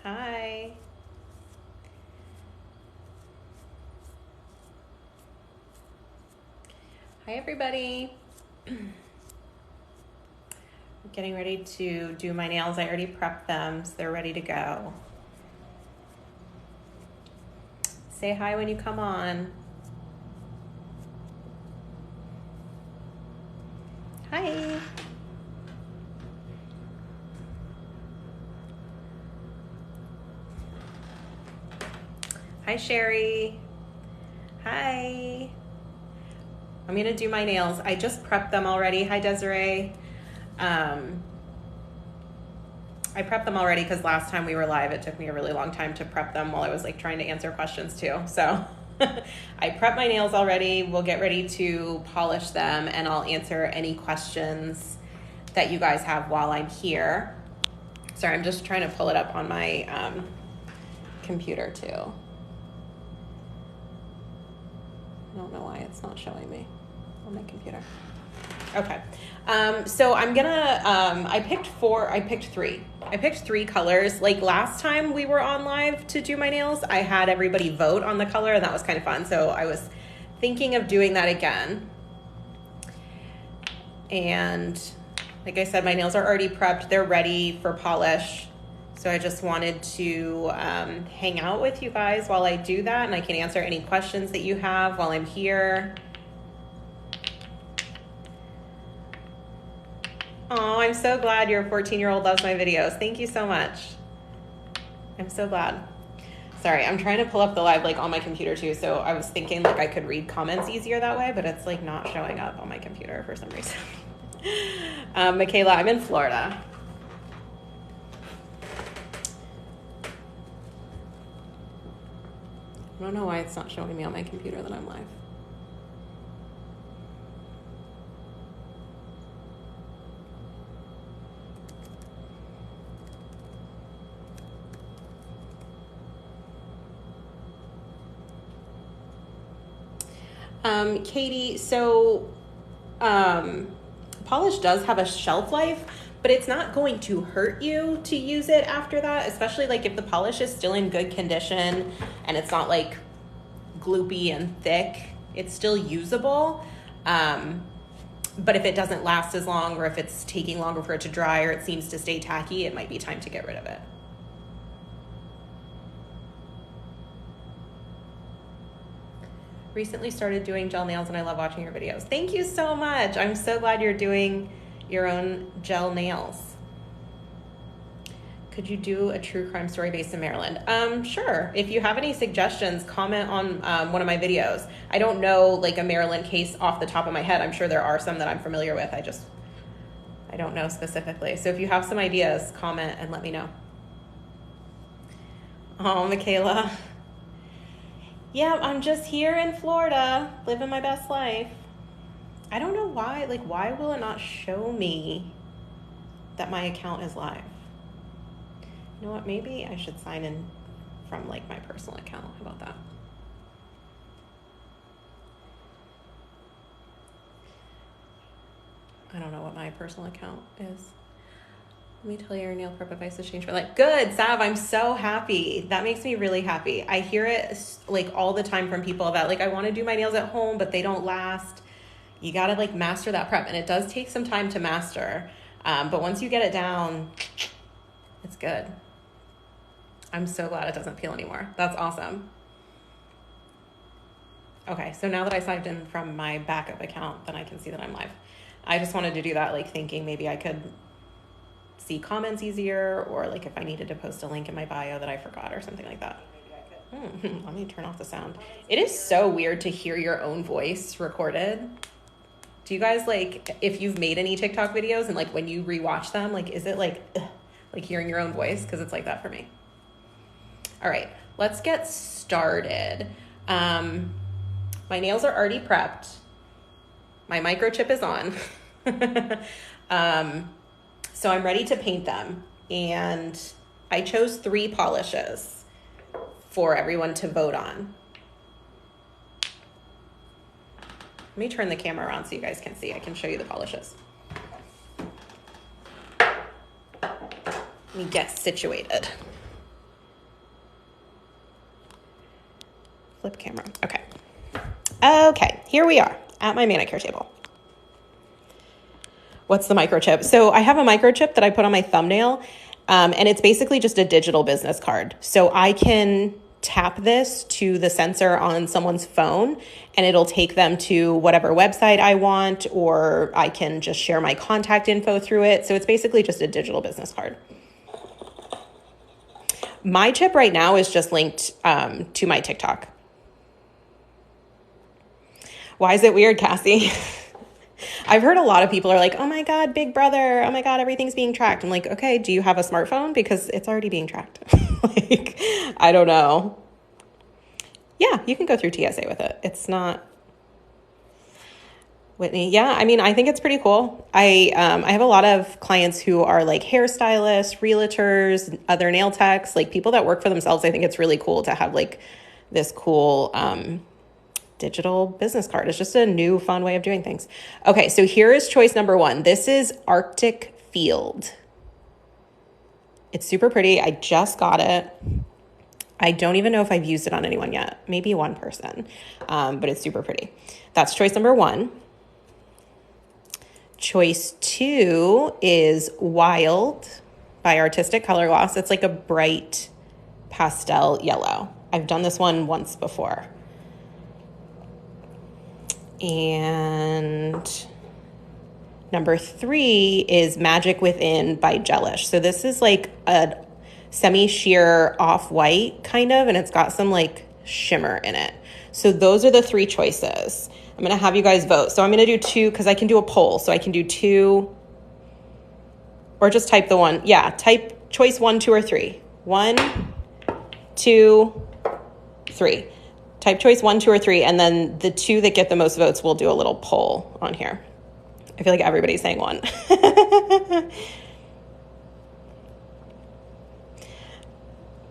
Hi. Hi, everybody. I'm getting ready to do my nails. I already prepped them, so they're ready to go. Say hi when you come on. Hi. Hi, Sherry. Hi. I'm gonna do my nails. I just prepped them already. Hi, Desiree. I prepped them already because last time we were live, it took me a really long time to prep them while I was like trying to answer questions too. So I prepped my nails already. We'll get ready to polish them and I'll answer any questions that you guys have while I'm here. Sorry, I'm just trying to pull it up on my computer too. I don't know why it's not showing me on my computer. Okay. So I'm gonna, I picked three colors. Like last time we were on live to do my nails, I had everybody vote on the color and that was kind of fun. So I was thinking of doing that again. And like I said, my nails are already prepped. They're ready for polish. So I just wanted to hang out with you guys while I do that. And I can answer any questions that you have while I'm here. Oh, I'm so glad your 14-year-old loves my videos. Thank you so much. I'm so glad. Sorry, I'm trying to pull up the live like on my computer too. So I was thinking like I could read comments easier that way, but it's like not showing up on my computer for some reason. Michaela, I'm in Florida. I don't know why it's not showing me on my computer that I'm live. Katie, so polish does have a shelf life, but it's not going to hurt you to use it after that, especially like if the polish is still in good condition and it's not like gloopy and thick, it's still usable. But if it doesn't last as long or if it's taking longer for it to dry or it seems to stay tacky, it might be time to get rid of it. Recently started doing gel nails and I love watching your videos. Thank you so much. I'm so glad you're doing your own gel nails. Could you do a true crime story based in Maryland? Sure. If you have any suggestions, comment on one of my videos. I don't know like a Maryland case off the top of my head. I'm sure there are some that I'm familiar with. I don't know specifically. So if you have some ideas, comment and let me know. Oh, Michaela. Yeah, I'm just here in Florida, living my best life. I don't know why, like, why will it not show me that my account is live? You know what, maybe I should sign in from, like, my personal account. How about that? I don't know what my personal account is. Let me tell you, your nail prep advice has changed my life. Good, Sav, I'm so happy. That makes me really happy. I hear it like all the time from people about like, I want to do my nails at home, but they don't last. You got to like master that prep. And it does take some time to master. But once you get it down, it's good. I'm so glad it doesn't peel anymore. That's awesome. Okay, so now that I signed in from my backup account, then I can see that I'm live. I just wanted to do that, like thinking maybe I could see comments easier, or like if I needed to post a link in my bio that I forgot or something like that. Let me turn off the sound. It is so weird to hear your own voice recorded. Do you guys like, if you've made any TikTok videos and like when you rewatch them, like is it like hearing your own voice? Because it's like that for me. All right, let's get started. My nails are already prepped. My microchip is on. So I'm ready to paint them. And I chose 3 polishes for everyone to vote on. Let me turn the camera around so you guys can see. I can show you the polishes. Let me get situated. Flip camera. Okay. Okay, here we are at my manicure table. What's the microchip? So I have a microchip that I put on my thumbnail, and it's basically just a digital business card. So I can tap this to the sensor on someone's phone, and it'll take them to whatever website I want, or I can just share my contact info through it. So it's basically just a digital business card. My chip right now is just linked to my TikTok. Why is it weird, Cassie? I've heard a lot of people are like, oh my God, Big Brother. Oh my God, everything's being tracked. I'm like, okay, do you have a smartphone? Because it's already being tracked. Like, I don't know. Yeah, you can go through TSA with it. It's not... Whitney. Yeah, I mean, I think it's pretty cool. I have a lot of clients who are like hairstylists, realtors, other nail techs, like people that work for themselves. I think it's really cool to have like this cool digital business card. It's just a new fun way of doing things. Okay, so here is choice number 1. This is Arctic Field. It's super pretty. I just got it. I don't even know if I've used it on anyone yet. Maybe one person, but it's super pretty. That's choice number 1. Choice 2 is Wild by Artistic Color Gloss. It's like a bright pastel yellow. I've done this one once before. And number 3 is Magic Within by Gelish. So this is like a semi-sheer off-white kind of, and it's got some like shimmer in it. So those are the 3 choices. I'm going to have you guys vote. So I'm going to do 2 because I can do a poll. So I can do 2 or just type the 1. Yeah, type choice 1, 2, or 3. 1, 2, 3. Type choice 1, 2, or 3. And then the 2 that get the most votes, we'll do a little poll on here. I feel like everybody's saying 1.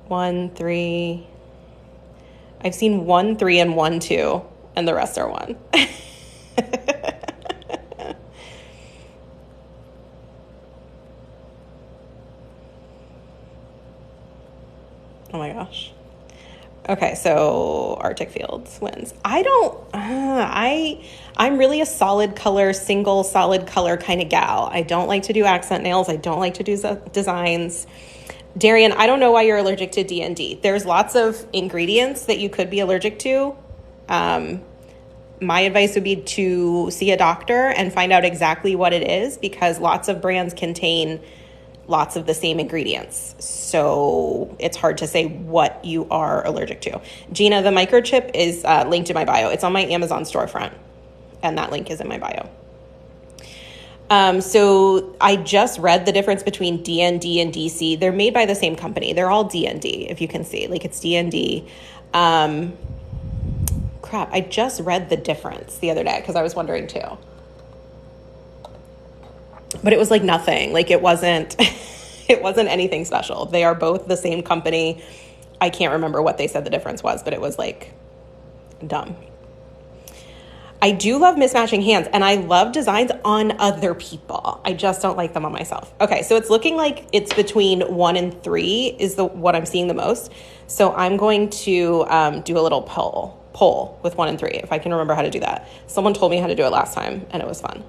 1, 3. I've seen 1, 3, and 1, 2. And the rest are 1. Oh my gosh. Okay, so Arctic Fields wins. I'm really a solid color, single solid color kind of gal. I don't like to do accent nails. I don't like to do designs. Darian, I don't know why you're allergic to D&D. There's lots of ingredients that you could be allergic to. My advice would be to see a doctor and find out exactly what it is, because lots of brands contain lots of the same ingredients. So it's hard to say what you are allergic to. Gina, the microchip is linked in my bio. It's on my Amazon storefront, and that link is in my bio. So I just read the difference between DND and DC. They're made by the same company. They're all DND, if you can see. Like, it's DND. Crap, I just read the difference the other day because I was wondering too. But it was like nothing. Like, it wasn't anything special. They are both the same company. I can't remember what they said the difference was, but it was like dumb. I do love mismatching hands, and I love designs on other people. I just don't like them on myself. Okay, so it's looking like it's between 1 and 3 is what I'm seeing the most. So I'm going to do a little poll with 1 and 3, if I can remember how to do that. Someone told me how to do it last time, and it was fun.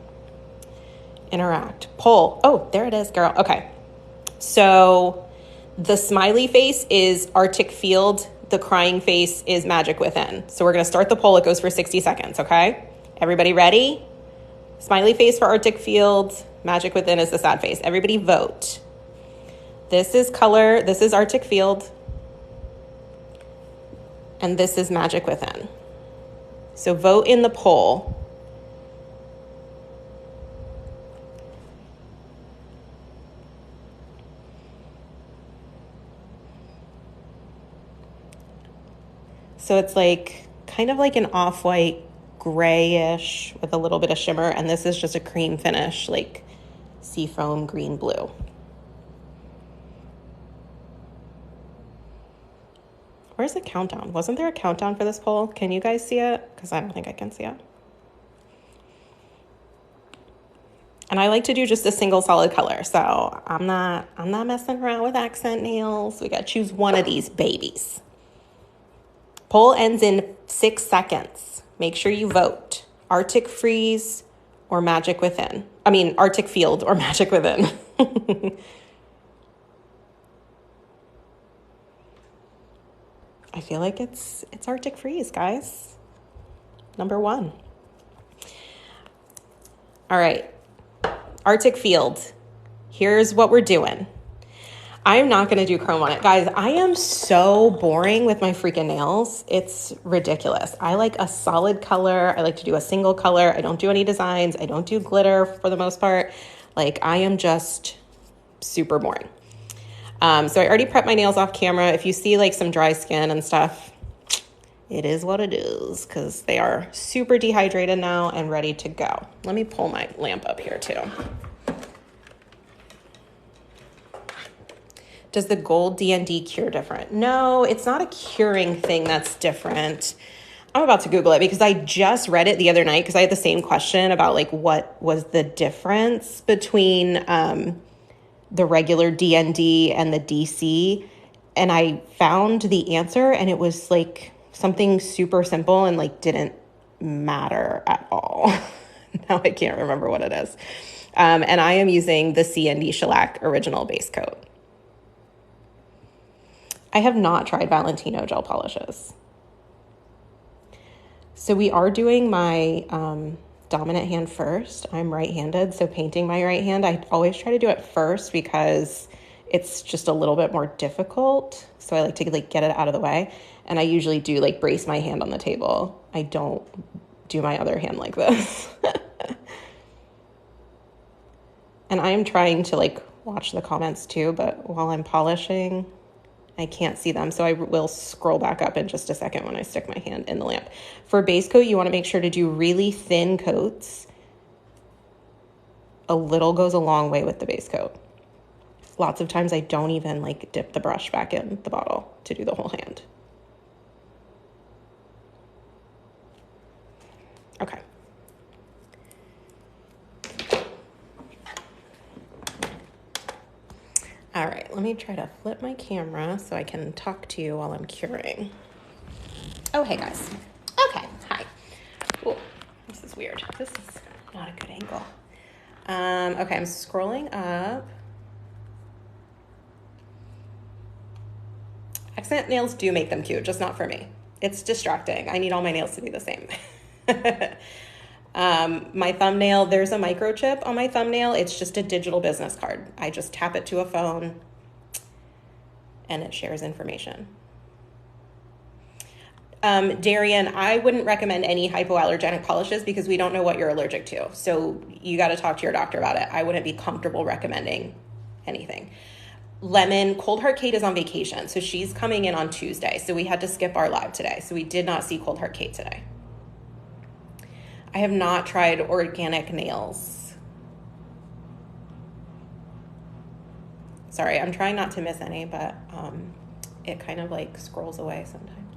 Interact. Poll. Oh, there it is, girl. Okay. So the smiley face is Arctic Field. The crying face is Magic Within. So we're going to start the poll. It goes for 60 seconds, okay? Everybody ready? Smiley face for Arctic Field. Magic Within is the sad face. Everybody vote. This is color. This is Arctic Field. And this is Magic Within. So vote in the poll. So it's like kind of like an off-white grayish with a little bit of shimmer. And this is just a cream finish, like seafoam green blue. Where's the countdown? Wasn't there a countdown for this poll? Can you guys see it? Because I don't think I can see it. And I like to do just a single solid color. So I'm not messing around with accent nails. We got to choose one of these babies. Poll ends in 6 seconds. Make sure you vote. Arctic Freeze or Magic Within. I mean, Arctic Field or Magic Within. I feel like it's Arctic Freeze, guys. Number 1. All right. Arctic Field. Here's what we're doing. I'm not going to do chrome on it. Guys, I am so boring with my freaking nails. It's ridiculous. I like a solid color. I like to do a single color. I don't do any designs. I don't do glitter for the most part. Like, I am just super boring. So I already prepped my nails off camera. If you see like some dry skin and stuff, it is what it is because they are super dehydrated now and ready to go. Let me pull my lamp up here too. Does the gold DND cure different? No, it's not a curing thing that's different. I'm about to Google it because I just read it the other night because I had the same question about like what was the difference between the regular DND and the DC. And I found the answer and it was like something super simple and like didn't matter at all. Now I can't remember what it is. And I am using the CND Shellac Original Base Coat. I have not tried Valentino gel polishes. So we are doing my dominant hand first. I'm right-handed, so painting my right hand, I always try to do it first because it's just a little bit more difficult. So I like to like get it out of the way. And I usually do like brace my hand on the table. I don't do my other hand like this. And I am trying to like watch the comments too, but while I'm polishing, I can't see them, so I will scroll back up in just a second when I stick my hand in the lamp. For base coat, you want to make sure to do really thin coats. A little goes a long way with the base coat. Lots of times I don't even like dip the brush back in the bottle to do the whole hand. Okay. All right, let me try to flip my camera so I can talk to you while I'm curing. Oh, hey guys. Okay, hi. Ooh, this is weird. This is not a good angle. Okay, I'm scrolling up. Accent nails do make them cute, just not for me. It's distracting. I need all my nails to be the same. My thumbnail, there's a microchip on my thumbnail. It's just a digital business card. I just tap it to a phone and it shares information. Darian, I wouldn't recommend any hypoallergenic polishes because we don't know what you're allergic to. So you got to talk to your doctor about it. I wouldn't be comfortable recommending anything. Lemon, Cold Heart Kate is on vacation. So she's coming in on Tuesday. So we had to skip our live today. So we did not see Cold Heart Kate today. I have not tried organic nails. Sorry, I'm trying not to miss any, but it kind of like scrolls away sometimes.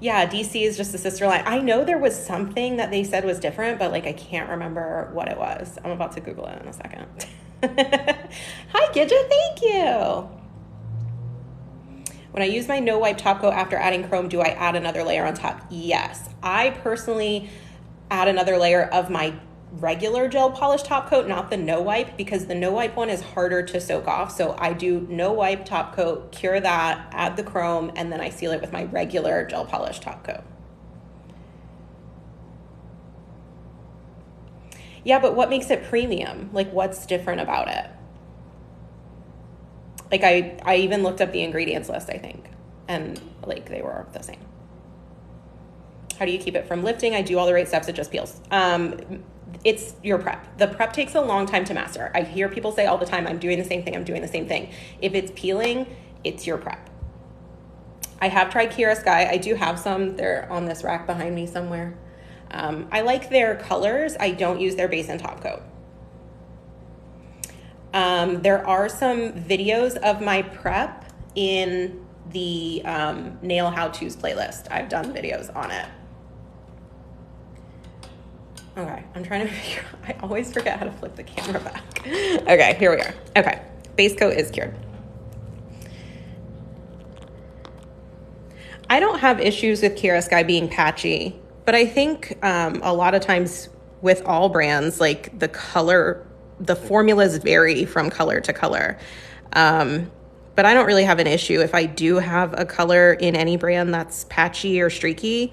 Yeah, DC is just a sister line. I know there was something that they said was different, but like I can't remember what it was. I'm about to Google it in a second. Hi, Gidget, thank you. When I use my no wipe top coat after adding chrome, do I add another layer on top? Yes. I personally add another layer of my regular gel polish top coat, not the no wipe, because the no wipe one is harder to soak off. So I do no wipe top coat, cure that, add the chrome, and then I seal it with my regular gel polish top coat. Yeah, but what makes it premium? Like, what's different about it? Like, I even looked up the ingredients list, I think, and, like, they were the same. How do you keep it from lifting? I do all the right steps, it just peels. It's your prep. The prep takes a long time to master. I hear people say all the time, I'm doing the same thing. If it's peeling, it's your prep. I have tried Kira Sky. I do have some. They're on this rack behind me somewhere. I like their colors. I don't use their base and top coat. There are some videos of my prep in the nail how-tos playlist. I've done videos on it. Okay, I'm trying to figure out, I always forget how to flip the camera back. Okay, here we are. Okay, base coat is cured. I don't have issues with Kiara Sky being patchy, but I think a lot of times with all brands, like the formulas vary from color to color. But I don't really have an issue if I do have a color in any brand that's patchy or streaky.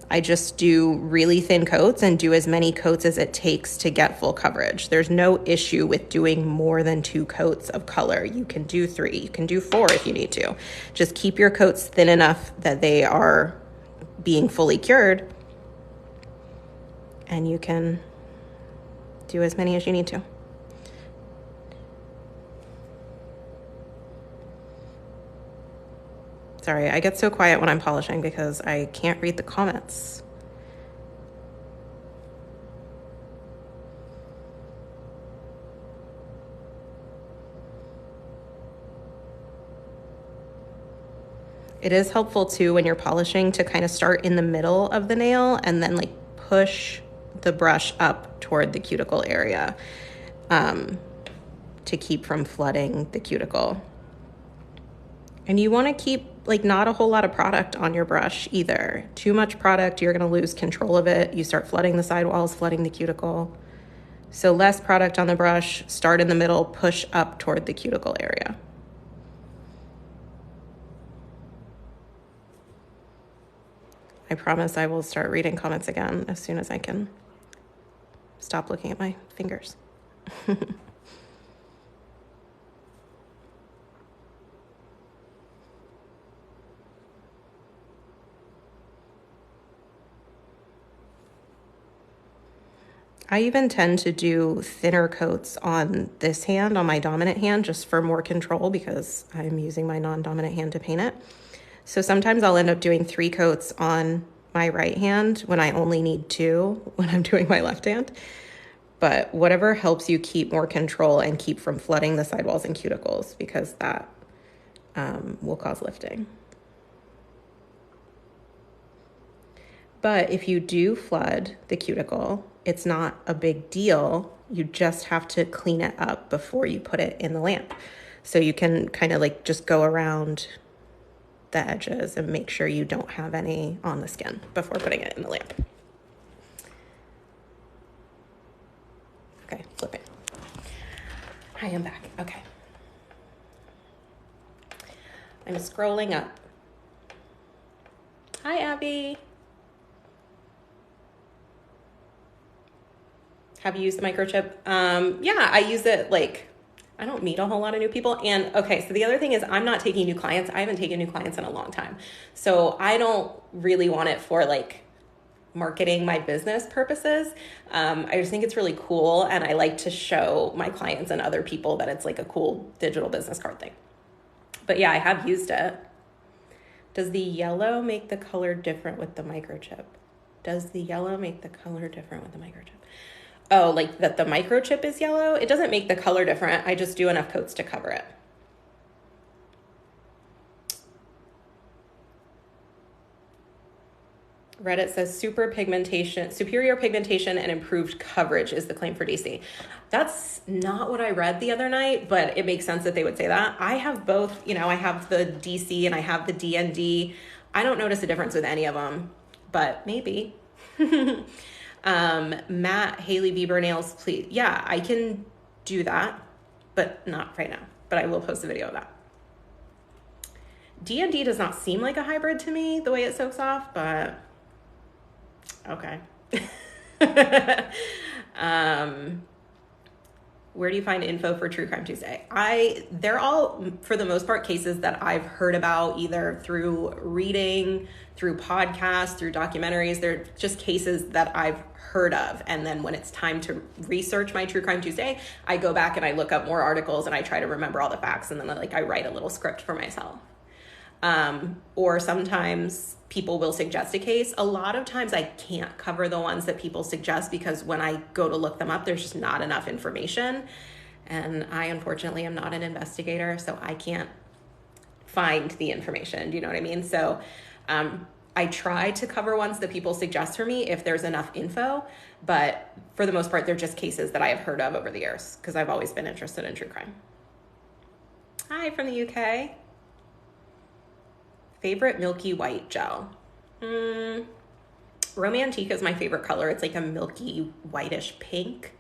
I just do really thin coats and do as many coats as it takes to get full coverage. There's no issue with doing more than 2 coats of color. You can do 3, you can do 4 if you need to. Just keep your coats thin enough that they are being fully cured, and you can do as many as you need to. Sorry, I get so quiet when I'm polishing because I can't read the comments. It is helpful too when you're polishing to kind of start in the middle of the nail and then like push the brush up toward the cuticle area to keep from flooding the cuticle. And you want to keep like not a whole lot of product on your brush either. Too much product, you're going to lose control of it. You start flooding the sidewalls, flooding the cuticle. So less product on the brush, start in the middle, push up toward the cuticle area. I promise I will start reading comments again as soon as I can stop looking at my fingers. I even tend to do thinner coats on this hand, on my dominant hand, just for more control because I'm using my non-dominant hand to paint it. So sometimes I'll end up doing 3 coats on my right hand when I only need 2 when I'm doing my left hand. But whatever helps you keep more control and keep from flooding the sidewalls and cuticles, because that will cause lifting. But if you do flood the cuticle, it's not a big deal. You just have to clean it up before you put it in the lamp. So you can kind of like just go around the edges and make sure you don't have any on the skin before putting it in the lamp. Okay, flipping. I am back. Okay. I'm scrolling up. Hi, Abby. Have you used the microchip? Yeah, I use it like, I don't meet a whole lot of new people. And okay, so the other thing is I'm not taking new clients. I haven't taken new clients in a long time. So I don't really want it for like marketing my business purposes. I just think it's really cool. And I like to show my clients and other people that it's like a cool digital business card thing. But yeah, I have used it. Does the yellow make the color different with the microchip? Does the yellow make the color different with the microchip? Oh, like that the microchip is yellow? It doesn't make the color different. I just do enough coats to cover it. Reddit says superior pigmentation and improved coverage is the claim for DC. That's not what I read the other night, but it makes sense that they would say that. I have both, I have the DC and I have the DND. I don't notice a difference with any of them, but maybe. Matt, Haley Bieber nails, please. Yeah, I can do that, but not right now, but I will post a video of that. D&D does not seem like a hybrid to me, the way it soaks off, but okay. Where do you find info for True Crime Tuesday? They're all, for the most part, cases that I've heard about either through reading, through podcasts, through documentaries. They're just cases that I've heard of. And then when it's time to research my True Crime Tuesday, I go back and I look up more articles and I try to remember all the facts. And then I write a little script for myself. Or sometimes people will suggest a case. A lot of times I can't cover the ones that people suggest because when I go to look them up, there's just not enough information. And I, unfortunately, am not an investigator, so I can't find the information. Do you know what I mean? So I try to cover ones that people suggest for me if there's enough info, but for the most part, they're just cases that I have heard of over the years because I've always been interested in true crime. Hi from the UK. Favorite milky white gel. Romantique is my favorite color. It's like a milky whitish pink.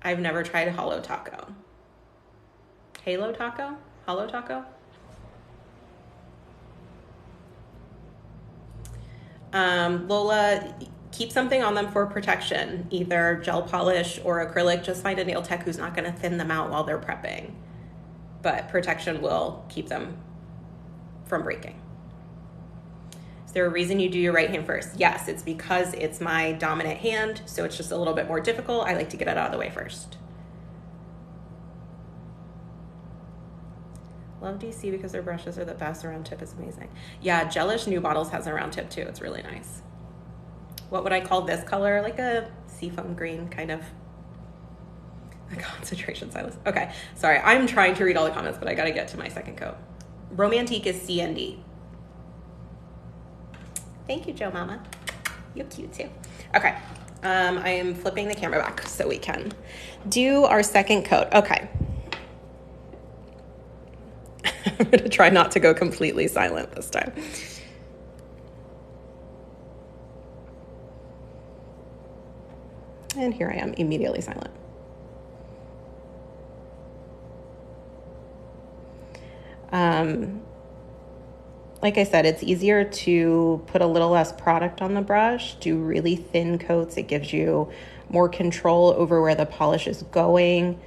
I've never tried Holo Taco. Halo Taco? Holo Taco? Lola, keep something on them for protection, either gel polish or acrylic. Just find a nail tech who's not going to thin them out while they're prepping. But protection will keep them from breaking. Is there a reason you do your right hand first? Yes, it's because it's my dominant hand, so it's just a little bit more difficult. I like to get it out of the way first. Love DC because their brushes are the best. The round tip is amazing. Yeah, Gelish New Bottles has a round tip too. It's really nice. What would I call this color? Like a seafoam green, kind of. A concentration stylus. Okay, sorry. I'm trying to read all the comments, but I got to get to my second coat. Romantique is CND. Thank you, Joe Mama. You're cute too. Okay, I am flipping the camera back so we can do our second coat. Okay. I'm going to try not to go completely silent this time. And here I am, immediately silent. Like I said, it's easier to put a little less product on the brush, do really thin coats. It gives you more control over where the polish is going,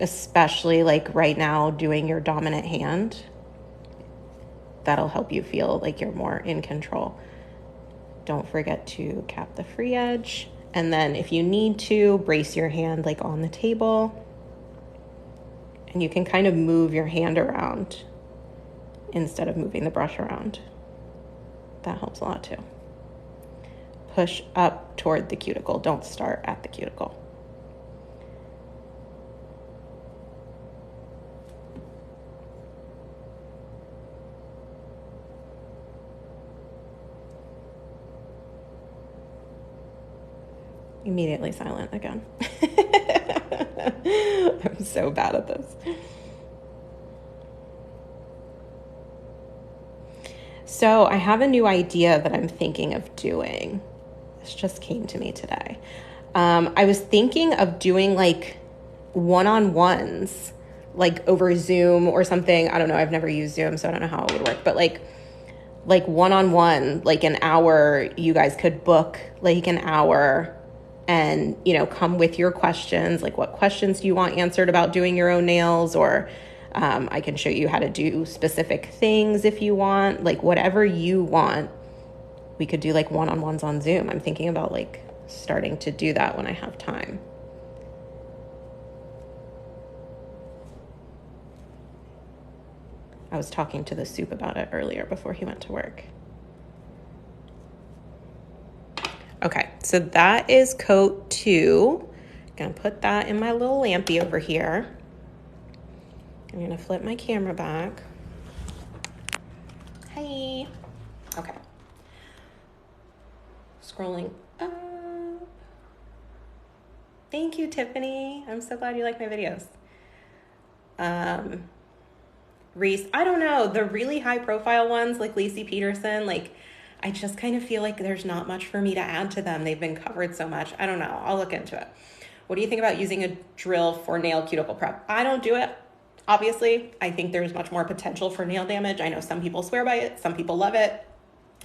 especially like right now doing your dominant hand. That'll help you feel like you're more in control. Don't forget to cap the free edge. And then if you need to, brace your hand like on the table. And you can kind of move your hand around instead of moving the brush around. That helps a lot too. Push up toward the cuticle. Don't start at the cuticle. Immediately silent again. I'm so bad at this. So I have a new idea that I'm thinking of doing. This just came to me today. I was thinking of doing like one-on-ones, like over Zoom or something. I don't know. I've never used Zoom, so I don't know how it would work. But like one-on-one, like an hour, you guys could book like an hour and, you know, come with your questions. Like, what questions do you want answered about doing your own nails? Or I can show you how to do specific things if you want, like whatever you want. We could do like one-on-ones on Zoom. I'm thinking about like starting to do that when I have time. I was talking to the soup about it earlier before he went to work. Okay, so that is coat 2. Gonna put that in my little lampy over here. I'm gonna flip my camera back. Hi. Okay. Scrolling up. Thank you, Tiffany. I'm so glad you like my videos. Reese, I don't know, the really high profile ones like Lacey Peterson, like I just kind of feel like there's not much for me to add to them. They've been covered so much. I don't know. I'll look into it. What do you think about using a drill for nail cuticle prep? I don't do it. Obviously, I think there's much more potential for nail damage. I know some people swear by it. Some people love it.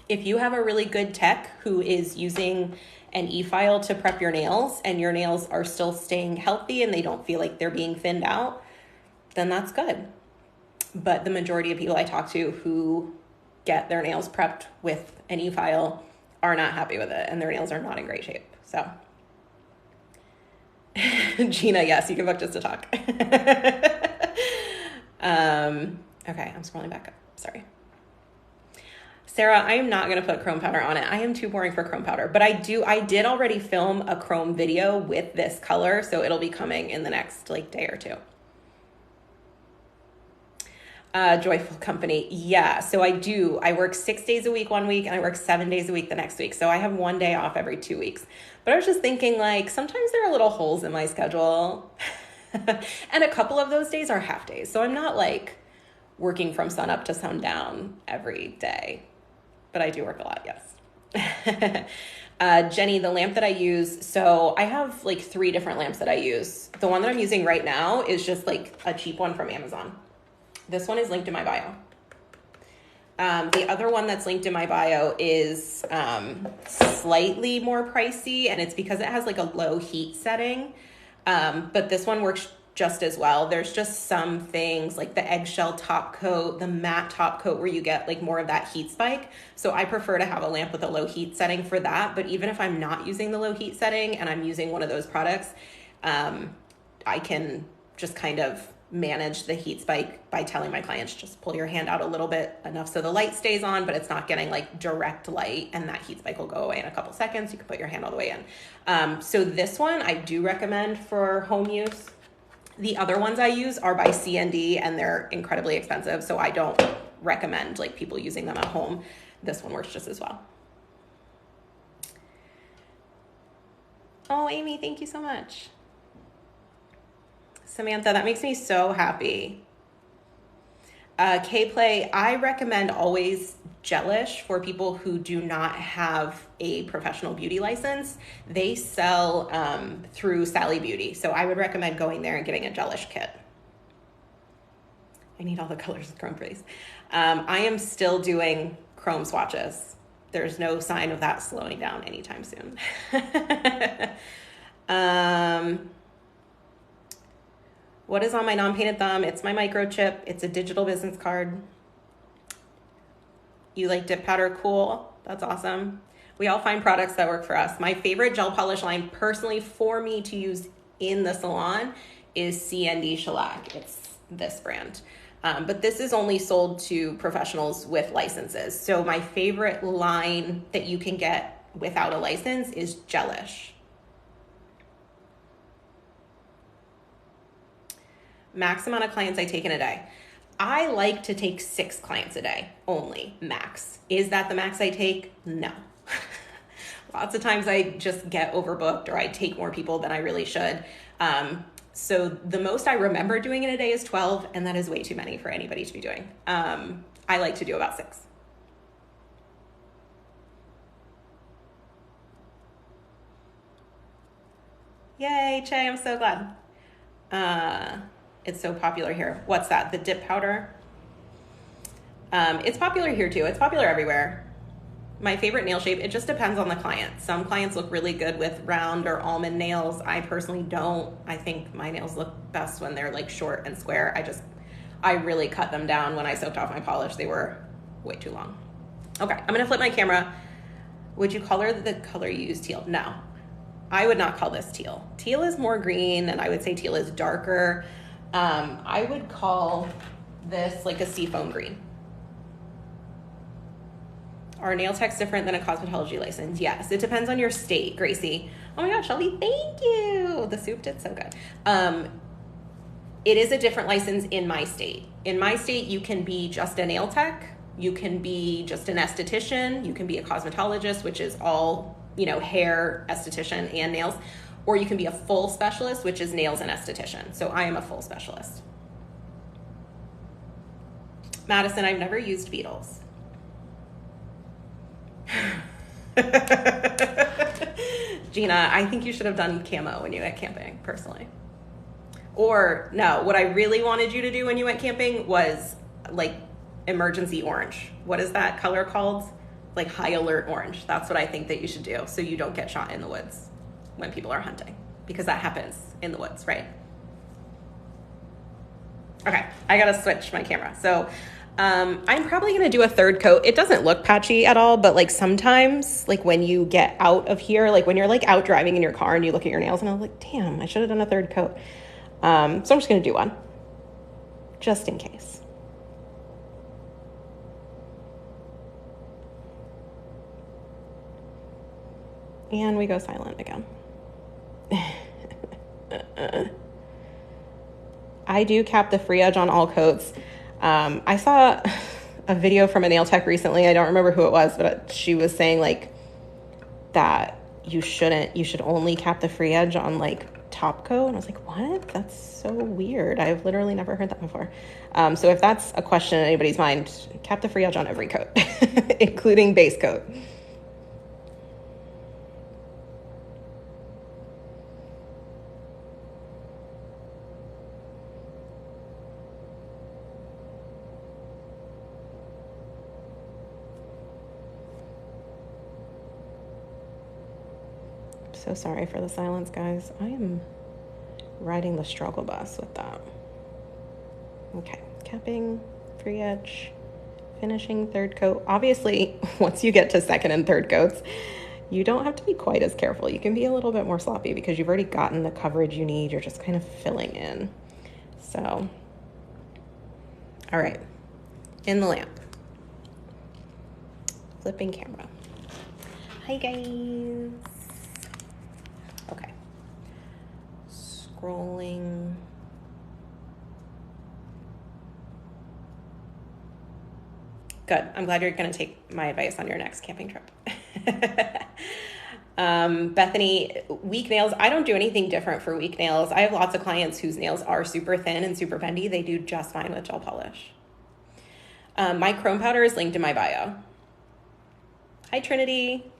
If you have a really good tech who is using an e-file to prep your nails and your nails are still staying healthy and they don't feel like they're being thinned out, then that's good. But the majority of people I talk to who get their nails prepped with an e-file are not happy with it and their nails are not in great shape. So Gina, yes, you can book just to talk. Okay, I'm scrolling back up. Sorry. Sarah, I am not going to put chrome powder on it. I am too boring for chrome powder, but I did already film a chrome video with this color, so it'll be coming in the next like day or two. Joyful Company. Yeah, so I work 6 days a week one week and I work 7 days a week the next week. So I have 1 day off every 2 weeks. But I was just thinking like sometimes there are little holes in my schedule and a couple of those days are half days. So I'm not like working from sun up to sundown every day. But I do work a lot, yes. Jenny, the lamp that I use, so I have like 3 different lamps that I use. The one that I'm using right now is just like a cheap one from Amazon. This one is linked in my bio. The other one that's linked in my bio is slightly more pricey, and it's because it has like a low heat setting. But this one works just as well. There's just some things like the eggshell top coat, the matte top coat where you get like more of that heat spike. So I prefer to have a lamp with a low heat setting for that. But even if I'm not using the low heat setting and I'm using one of those products, I can just kind of manage the heat spike by telling my clients, just pull your hand out a little bit enough so the light stays on, but it's not getting like direct light, and that heat spike will go away in a couple seconds. You can put your hand all the way in. So this one I do recommend for home use. The other ones I use are by CND, and they're incredibly expensive, so I don't recommend like people using them at home. This one works just as well. Oh, Amy, thank you so much. Samantha, that makes me so happy. K-Play, I recommend always Gelish for people who do not have a professional beauty license. They sell through Sally Beauty, so I would recommend going there and getting a Gelish kit. I need all the colors of Chrome Freeze. I am still doing chrome swatches. There's no sign of that slowing down anytime soon. What is on my non-painted thumb? It's my microchip. It's a digital business card. You like dip powder? Cool. That's awesome. We all find products that work for us. My favorite gel polish line personally for me to use in the salon is CND Shellac. It's this brand. But this is only sold to professionals with licenses. So my favorite line that you can get without a license is Gelish. Max amount of clients I take in a day. I like to take 6 clients a day only, max. Is that the max I take? No. Lots of times I just get overbooked, or I take more people than I really should. So the most I remember doing in a day is 12, and that is way too many for anybody to be doing. I like to do about 6. Yay, Che, I'm so glad. It's so popular here. What's that? The dip powder? It's popular here too. It's popular everywhere. My favorite nail shape, it just depends on the client. Some clients look really good with round or almond nails. I personally don't. I think my nails look best when they're like short and square. I really cut them down when I soaked off my polish. They were way too long. Okay, I'm gonna flip my camera. Would you color the color you use teal? No, I would not call this teal. Teal is more green, and I would say teal is darker. I would call this like a seafoam green. Are nail techs different than a cosmetology license? Yes, it depends on your state, Gracie. Oh my gosh, Shelby, thank you. The soup did so good. It is a different license in my state. In my state, you can be just a nail tech. You can be just an esthetician. You can be a cosmetologist, which is all, hair, esthetician, and nails. Or you can be a full specialist, which is nails and esthetician. So I am a full specialist. Madison, I've never used Beetles. Gina, I think you should have done camo when you went camping, personally. Or no, what I really wanted you to do when you went camping was like emergency orange. What is that color called? Like high alert orange. That's what I think that you should do, so you don't get shot in the woods when people are hunting, because that happens in the woods, right? Okay, I gotta switch my camera. So I'm probably gonna do a 3rd coat. It doesn't look patchy at all, but like sometimes, like when you get out of here, like when you're like out driving in your car and you look at your nails and I'm like, damn, I should have done a 3rd coat. So I'm just gonna do one, just in case. And we go silent again. I do cap the free edge on all coats. I saw a video from a nail tech recently. I don't remember who it was, but she was saying like that you should only cap the free edge on like top coat. And I was like, what? That's so weird. I've literally never heard that before. So if that's a question in anybody's mind, cap the free edge on every coat, including base coat. So sorry for the silence, guys. I am riding the struggle bus with that. Okay, capping, free edge, finishing third coat. Obviously, once you get to second and third coats, you don't have to be quite as careful. You can be a little bit more sloppy because you've already gotten the coverage you need. You're just kind of filling in. So, all right, in the lamp. Flipping camera. Hi, guys. Okay. Scrolling. Good. I'm glad you're going to take my advice on your next camping trip. Bethany, weak nails. I don't do anything different for weak nails. I have lots of clients whose nails are super thin and super bendy. They do just fine with gel polish. My chrome powder is linked in my bio. Hi, Trinity.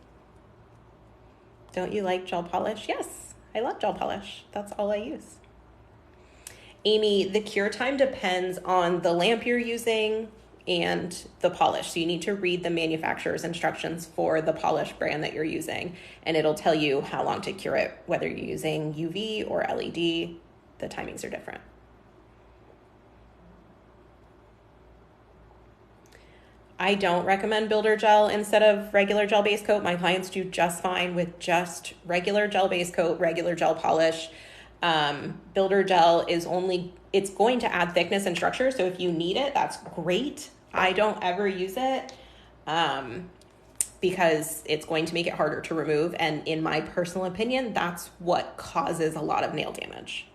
Don't you like gel polish? Yes, I love gel polish. That's all I use. Amy, the cure time depends on the lamp you're using and the polish. So you need to read the manufacturer's instructions for the polish brand that you're using, and it'll tell you how long to cure it, whether you're using UV or LED. The timings are different. I don't recommend builder gel instead of regular gel base coat. My clients do just fine with just regular gel base coat, regular gel polish. Builder gel is it's going to add thickness and structure. So if you need it, that's great. I don't ever use it because it's going to make it harder to remove. And in my personal opinion, that's what causes a lot of nail damage.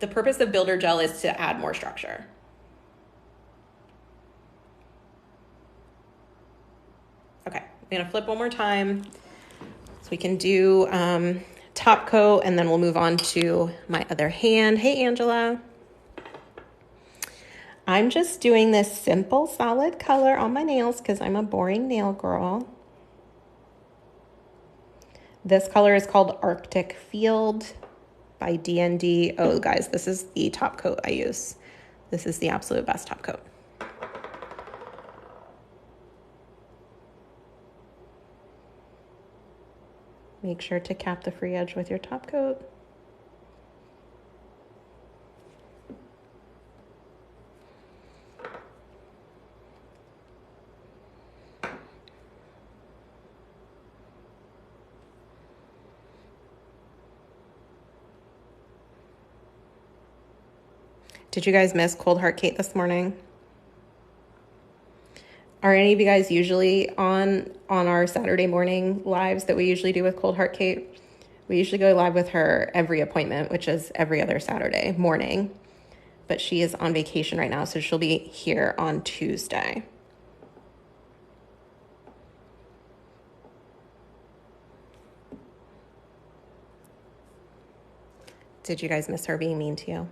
The purpose of builder gel is to add more structure. Okay, I'm gonna flip one more time so we can do top coat, and then we'll move on to my other hand. Hey, Angela. I'm just doing this simple solid color on my nails because I'm a boring nail girl. This color is called Arctic Field by DND. Oh, guys, this is the top coat I use. This is the absolute best top coat. Make sure to cap the free edge with your top coat. Did you guys miss Cold Heart Kate this morning? Are any of you guys usually on our Saturday morning lives that we usually do with Cold Heart Kate? We usually go live with her every appointment, which is every other Saturday morning. But she is on vacation right now, so she'll be here on Tuesday. Did you guys miss her being mean to you?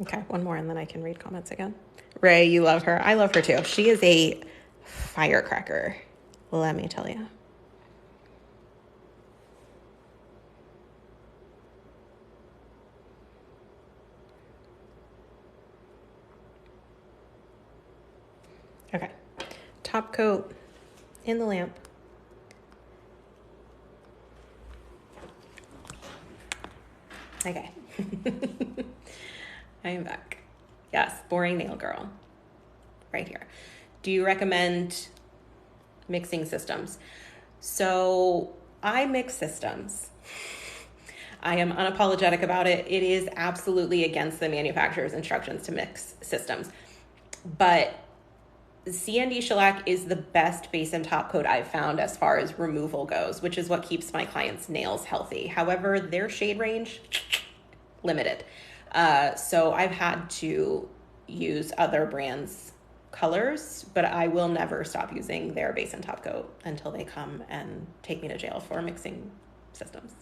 Okay, one more and then I can read comments again. Ray, you love her. I love her too. She is a firecracker, let me tell you. Okay, top coat in the lamp. Okay. I am back. Yes, boring nail girl. Right here. Do you recommend mixing systems? So I mix systems. I am unapologetic about it. It is absolutely against the manufacturer's instructions to mix systems. But CND shellac is the best base and top coat I've found as far as removal goes, which is what keeps my clients' nails healthy. However, their shade range, limited. So I've had to use other brands' colors, but I will never stop using their base and top coat until they come and take me to jail for mixing systems.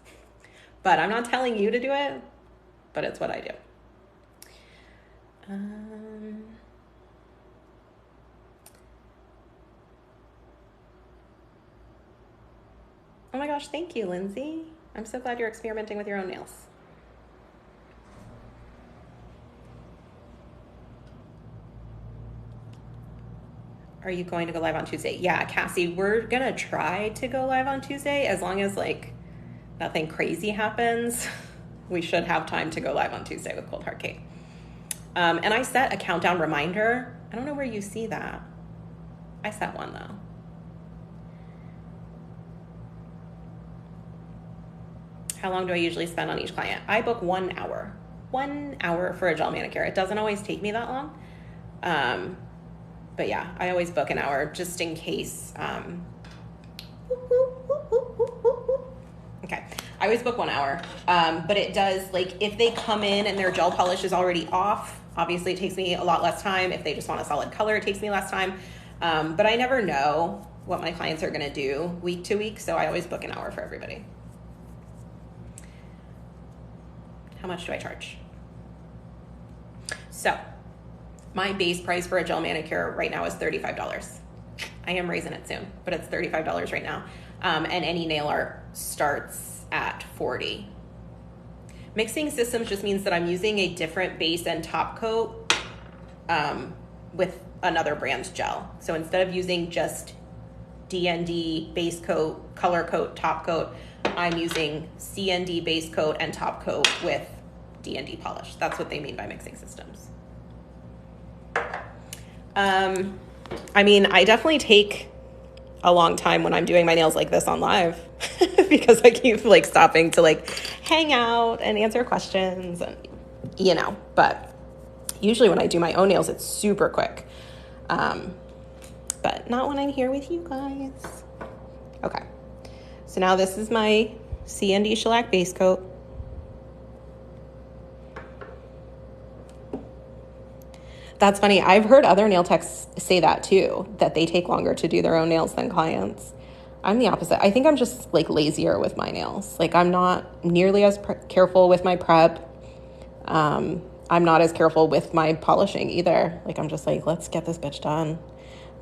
But I'm not telling you to do it, but it's what I do. Oh my gosh, thank you, Lindsay. I'm so glad you're experimenting with your own nails. Are you going to go live on Tuesday? Yeah, Cassie, we're going to try to go live on Tuesday as long as like nothing crazy happens. We should have time to go live on Tuesday with Cold Heart Cake. And I set a countdown reminder. I don't know where you see that. I set one though. How long do I usually spend on each client? I book 1 hour. 1 hour for a gel manicure. It doesn't always take me that long. But yeah, I always book an hour just in case. Okay, I always book 1 hour. But it does, like, if they come in and their gel polish is already off, obviously it takes me a lot less time. If they just want a solid color, it takes me less time. But I never know what my clients are gonna do week to week, so I always book an hour for everybody. How much do I charge? So my base price for a gel manicure right now is $35. I am raising it soon, but it's $35 right now. And any nail art starts at $40. Mixing systems just means that I'm using a different base and top coat with another brand's gel. So instead of using just DND base coat, color coat, top coat, I'm using CND base coat and top coat with DND polish. That's what they mean by mixing systems. I mean, I definitely take a long time when I'm doing my nails like this on live because I keep like stopping to like hang out and answer questions and, you know, but usually when I do my own nails, it's super quick. But not when I'm here with you guys. Okay. So now this is my CND shellac base coat. That's funny. I've heard other nail techs say that too, that they take longer to do their own nails than clients. I'm the opposite. I think I'm just like lazier with my nails. Like I'm not nearly as careful with my prep. I'm not as careful with my polishing either. Like I'm just like, let's get this bitch done.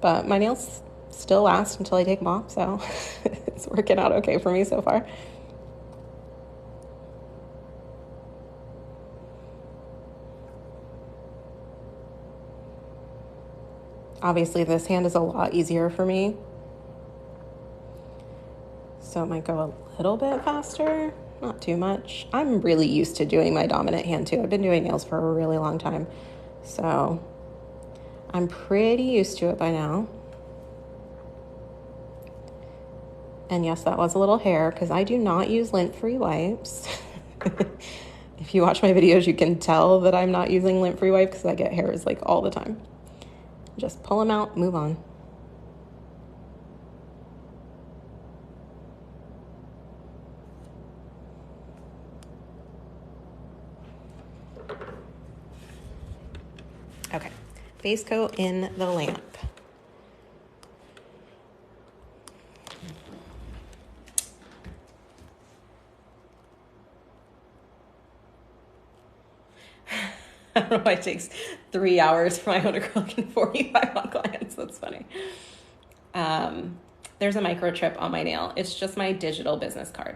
But my nails still last until I take them off. So it's working out okay for me so far. Obviously, this hand is a lot easier for me. So it might go a little bit faster, not too much. I'm really used to doing my dominant hand too. I've been doing nails for a really long time. So I'm pretty used to it by now. And yes, that was a little hair because I do not use lint-free wipes. If you watch my videos, you can tell that I'm not using lint-free wipes because I get hairs like all the time. Just pull them out, move on. Okay, base coat in the lamp. I don't know why it takes 3 hours for my own acrylic and 45 on clients. That's funny. There's a microchip on my nail. It's just my digital business card.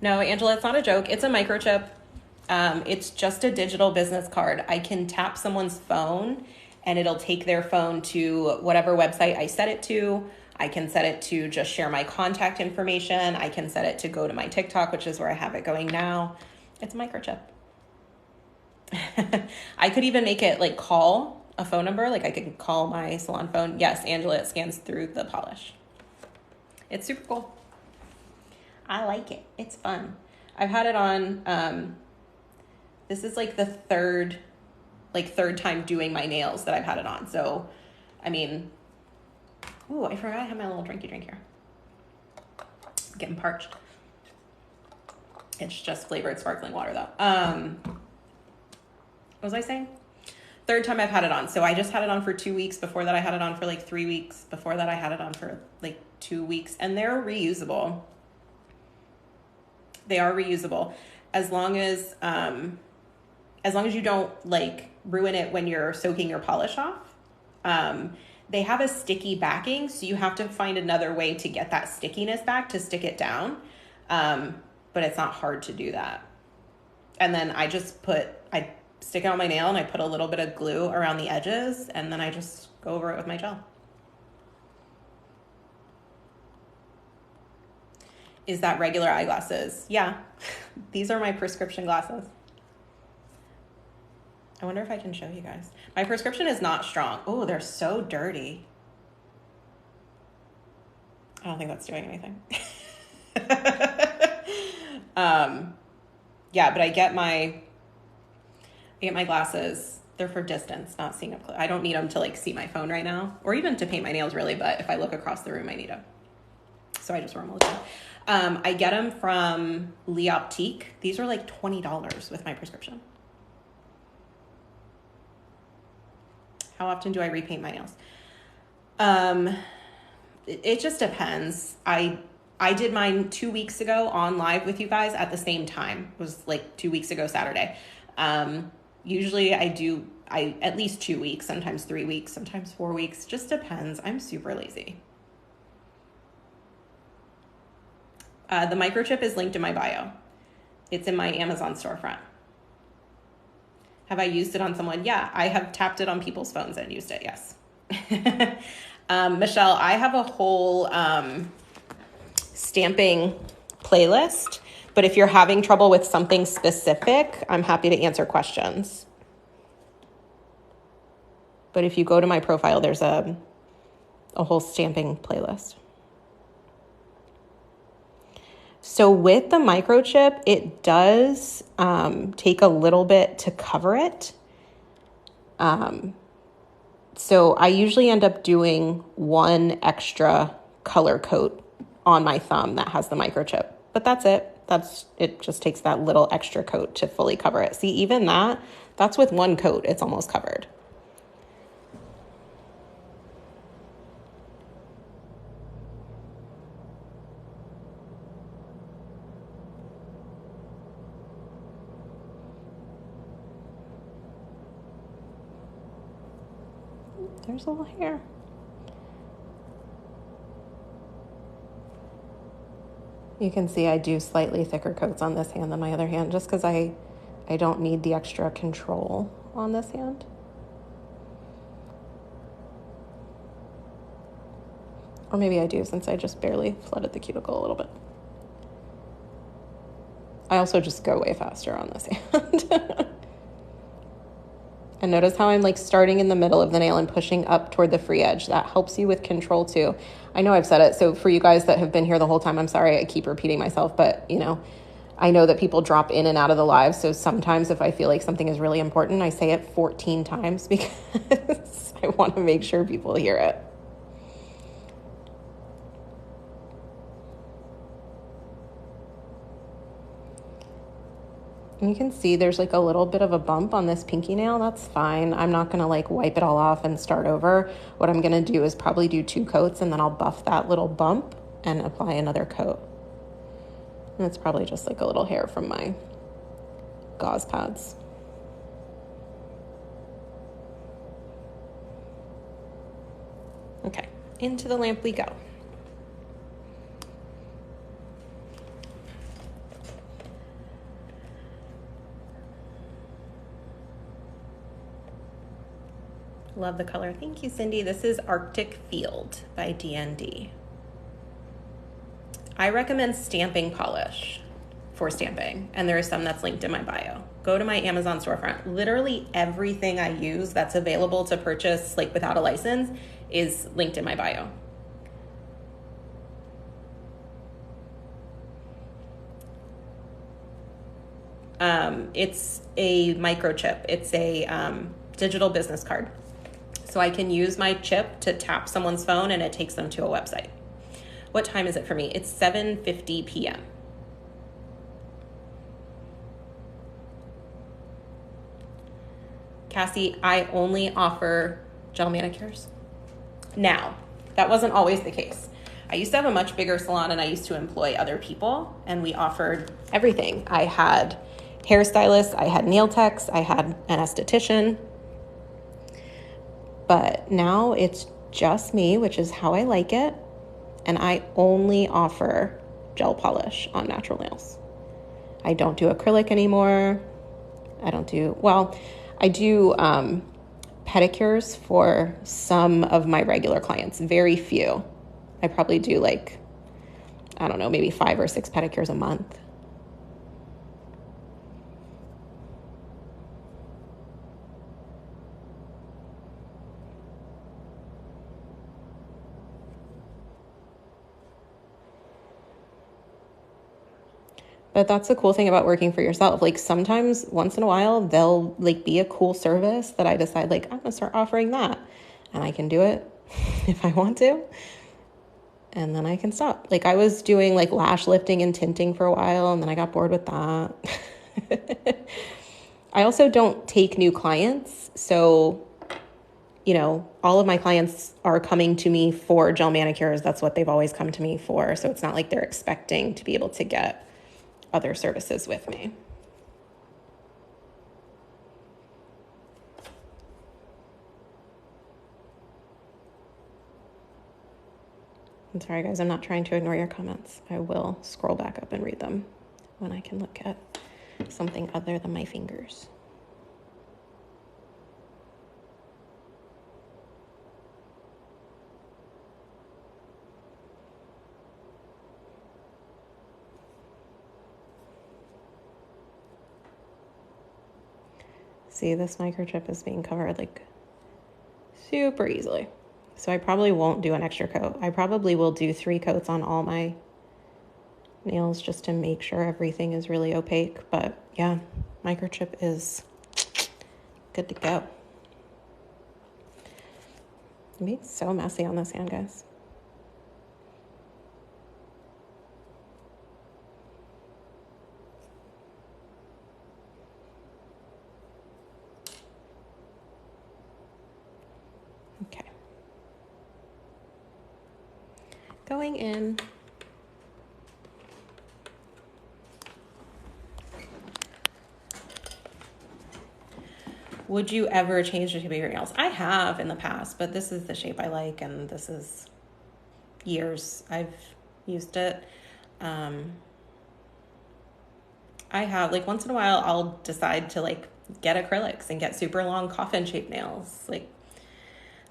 No, Angela, it's not a joke. It's a microchip. It's just a digital business card. I can tap someone's phone and it'll take their phone to whatever website I set it to. I can set it to just share my contact information. I can set it to go to my TikTok, which is where I have it going now. It's a microchip. I could even make it like call a phone number. Like I could call my salon phone. Yes, Angela, it scans through the polish. It's super cool. I like it. It's fun. I've had it on, this is like the third time doing my nails that I've had it on. So, I mean, ooh, I forgot I have my little drinky drink here. I'm getting parched. It's just flavored sparkling water though. What was I saying? Third time I've had it on. So I just had it on for 2 weeks. Before that, I had it on for like 3 weeks. Before that, I had it on for like 2 weeks. And they're reusable. They are reusable as long as you don't like ruin it when you're soaking your polish off. They have a sticky backing, so you have to find another way to get that stickiness back to stick it down. But it's not hard to do that. And then I stick it on my nail and I put a little bit of glue around the edges, and then I just go over it with my gel. Is that regular eyeglasses? Yeah. These are my prescription glasses. I wonder if I can show you guys. My prescription is not strong. Oh, they're so dirty. I don't think that's doing anything. Yeah, but I get my glasses. They're for distance, not seeing up close. I don't need them to like see my phone right now, or even to paint my nails really, but if I look across the room, I need them. So I just wear them all the time. I get them from L'Optique. These are like $20 with my prescription. How often do I repaint my nails? It just depends. I did mine 2 weeks ago on live with you guys at the same time. It was like 2 weeks ago Saturday. Usually I at least 2 weeks, sometimes 3 weeks, sometimes 4 weeks. Just depends. I'm super lazy. The microchip is linked in my bio. It's in my Amazon storefront. Have I used it on someone? Yeah, I have tapped it on people's phones and used it, yes. Michelle, I have a whole stamping playlist, but if you're having trouble with something specific, I'm happy to answer questions. But if you go to my profile, there's a whole stamping playlist. So with the microchip, it does take a little bit to cover it. So I usually end up doing one extra color coat on my thumb that has the microchip, but that's it. It just takes that little extra coat to fully cover it. See, even that's with one coat, it's almost covered. There's a little hair. You can see I do slightly thicker coats on this hand than my other hand, just because I don't need the extra control on this hand. Or maybe I do, since I just barely flooded the cuticle a little bit. I also just go way faster on this hand. And notice how I'm like starting in the middle of the nail and pushing up toward the free edge. That helps you with control too. I know I've said it, so for you guys that have been here the whole time, I'm sorry I keep repeating myself, but I know that people drop in and out of the live, so sometimes if I feel like something is really important, I say it 14 times because I want to make sure people hear it. And you can see there's like a little bit of a bump on this pinky nail. That's fine. I'm not going to like wipe it all off and start over. What I'm going to do is probably do 2 coats, and then I'll buff that little bump and apply another coat. And it's probably just like a little hair from my gauze pads. Okay, into the lamp we go. Love the color. Thank you, Cindy. This is Arctic Field by DND. I recommend stamping polish for stamping, and there is some that's linked in my bio. Go to my Amazon storefront. Literally everything I use that's available to purchase like without a license is linked in my bio. It's a microchip. It's a digital business card. So I can use my chip to tap someone's phone and it takes them to a website. What time is it for me? It's 7:50 p.m. Cassie, I only offer gel manicures. Now, that wasn't always the case. I used to have a much bigger salon and I used to employ other people and we offered everything. I had hairstylists, I had nail techs, I had an esthetician. But now it's just me, which is how I like it. And I only offer gel polish on natural nails. I don't do acrylic anymore. I do pedicures for some of my regular clients, very few. I probably do maybe 5 or 6 pedicures a month. But that's the cool thing about working for yourself. Like sometimes once in a while, they'll be a cool service that I decide I'm going to start offering that. And I can do it if I want to. And then I can stop. I was doing lash lifting and tinting for a while and then I got bored with that. I also don't take new clients. So, all of my clients are coming to me for gel manicures. That's what they've always come to me for. So it's not like they're expecting to be able to get other services with me. I'm sorry, guys. I'm not trying to ignore your comments. I will scroll back up and read them when I can look at something other than my fingers. See, this microchip is being covered super easily. So I probably won't do an extra coat. I probably will do 3 coats on all my nails just to make sure everything is really opaque. But yeah, microchip is good to go. I'm being so messy on this hand, guys. Okay. Going in. Would you ever change the shape of your nails? I have in the past, but this is the shape I like, and this is years I've used it. I have, once in a while, I'll decide to, get acrylics and get super long coffin-shaped nails.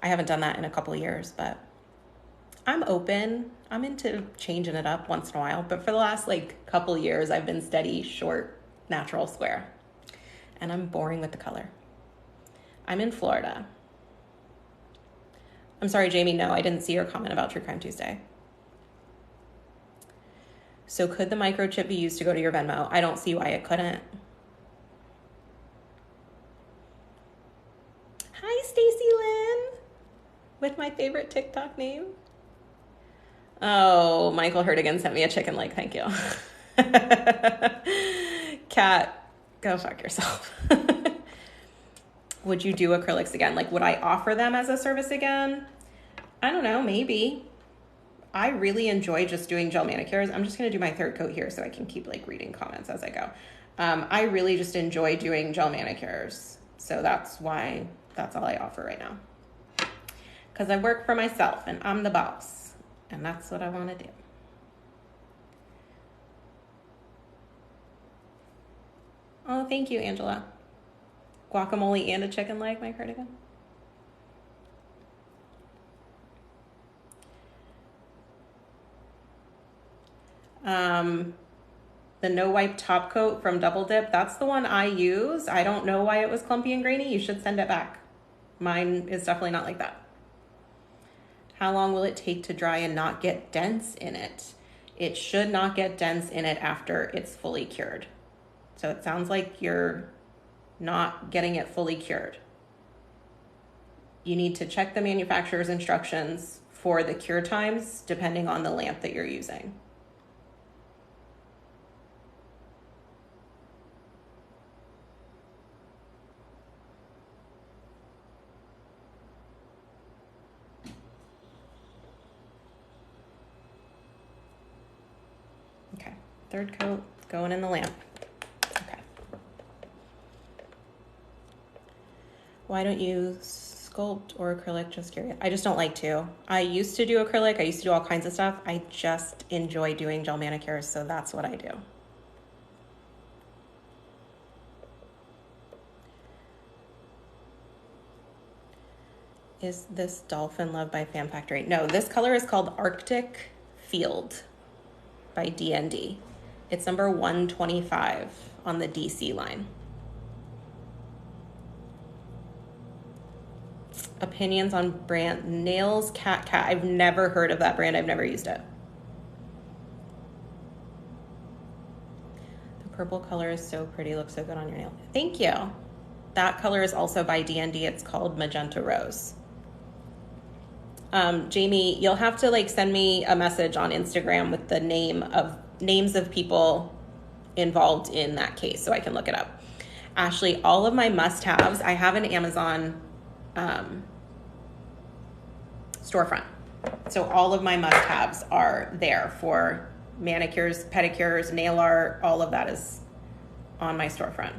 I haven't done that in a couple of years, but I'm open. I'm into changing it up once in a while. But for the last, couple of years, I've been steady, short, natural, square. And I'm boring with the color. I'm in Florida. I'm sorry, Jamie, no, I didn't see your comment about True Crime Tuesday. So could the microchip be used to go to your Venmo? I don't see why it couldn't. Hi, Stacy Lynn, with my favorite TikTok name. Oh, Michael Hertigan sent me a chicken leg. Thank you. Kat, go fuck yourself. Would you do acrylics again? Would I offer them as a service again? I don't know, maybe. I really enjoy just doing gel manicures. I'm just going to do my 3rd coat here so I can keep reading comments as I go. I really just enjoy doing gel manicures. So that's all I offer right now. Because I work for myself and I'm the boss. And that's what I want to do. Oh, thank you, Angela. Guacamole and a chicken leg, Mike Hertigan. The no wipe top coat from Double Dip, that's the one I use. I don't know why it was clumpy and grainy. You should send it back. Mine is definitely not like that. How long will it take to dry and not get dents in it? It should not get dents in it after it's fully cured. So it sounds like you're not getting it fully cured. You need to check the manufacturer's instructions for the cure times depending on the lamp that you're using. Okay, third coat going in the lamp. Okay. Why don't you sculpt or acrylic? Just curious. I just don't like to. I used to do acrylic. I used to do all kinds of stuff. I just enjoy doing gel manicures, so that's what I do. Is this Dolphin Love by Fan Factory? No, this color is called Arctic Field by DND. It's number 125 on the DC line. Opinions on brand Nails Cat. I've never heard of that brand. I've never used it. The purple color is so pretty. Looks so good on your nail. Thank you. That color is also by DND. It's called Magenta Rose. Jamie, you'll have to send me a message on Instagram with the names of people involved in that case so I can look it up. Ashley, all of my must-haves, I have an Amazon storefront. So all of my must-haves are there for manicures, pedicures, nail art, all of that is on my storefront.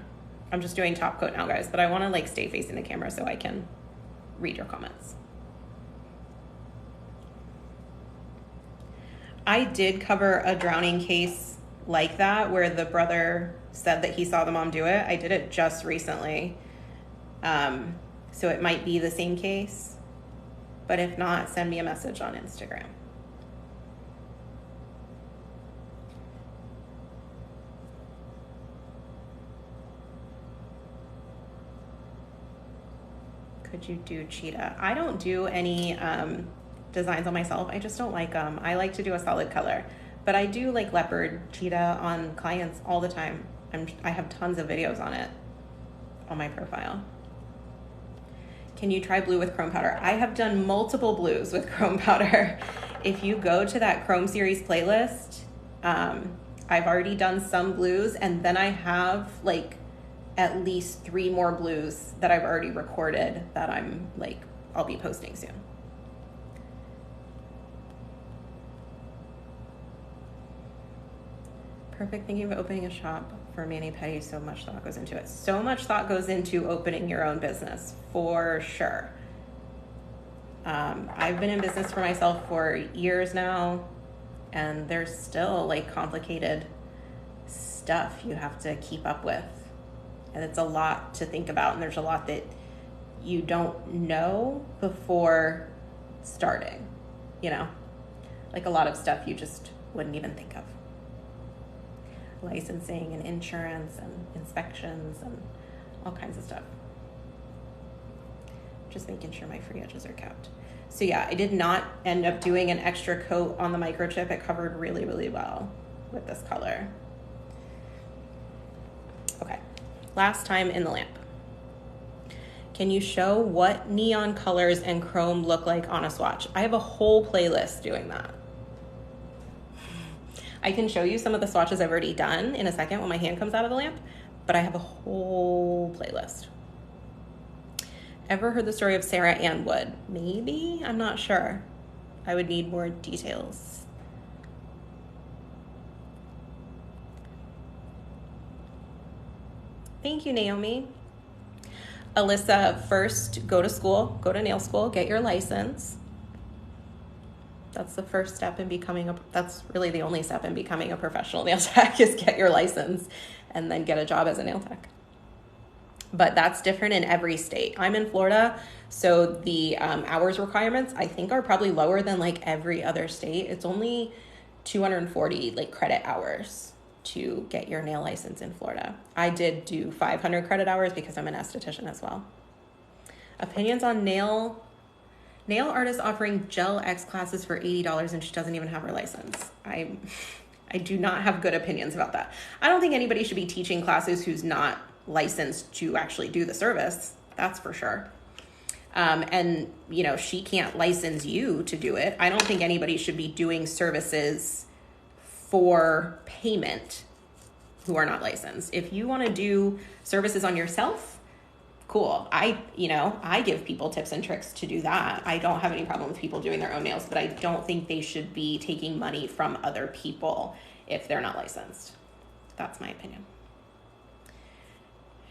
I'm just doing top coat now, guys, but I want to stay facing the camera so I can read your comments. I did cover a drowning case like that where the brother said that he saw the mom do it. I did it just recently. So it might be the same case, but if not, send me a message on Instagram. Could you do cheetah? I don't do any designs on myself. I just don't like them. I like to do a solid color, but I do like leopard cheetah on clients all the time. I have tons of videos on it on my profile. Can you try blue with chrome powder? I have done multiple blues with chrome powder. If you go to that Chrome Series playlist, I've already done some blues, and then I have at least 3 more blues that I've already recorded that I'll be posting soon. Perfect. Thinking of opening a shop for mani-pedi. So much thought goes into it. So much thought goes into opening your own business, for sure. I've been in business for myself for years now, and there's still complicated stuff you have to keep up with. And it's a lot to think about, and there's a lot that you don't know before starting, a lot of stuff you just wouldn't even think of. Licensing and insurance and inspections and all kinds of stuff. Just making sure my free edges are kept. So yeah, I did not end up doing an extra coat on the microchip. It covered really, really well with this color. Okay, last time in the lamp. Can you show what neon colors and chrome look like on a swatch? I have a whole playlist doing that. I can show you some of the swatches I've already done in a second when my hand comes out of the lamp, but I have a whole playlist. Ever heard the story of Sarah Ann Wood? Maybe, I'm not sure. I would need more details. Thank you, Naomi. Alyssa, first go to school, go to nail school, get your license. That's the first step in that's really the only step in becoming a professional nail tech is get your license and then get a job as a nail tech. But that's different in every state. I'm in Florida, so the hours requirements I think are probably lower than every other state. It's only 240 credit hours to get your nail license in Florida. I did do 500 credit hours because I'm an esthetician as well. Opinions on nail artist offering Gel X classes for $80 and she doesn't even have her license. I I do not have good opinions about that. I don't think anybody should be teaching classes who's not licensed to actually do the service. That's for sure. And, you know, she can't license you to do it. I don't think anybody should be doing services for payment who are not licensed. If you want to do services on yourself, cool. I give people tips and tricks to do that. I don't have any problem with people doing their own nails, but I don't think they should be taking money from other people if they're not licensed. That's my opinion.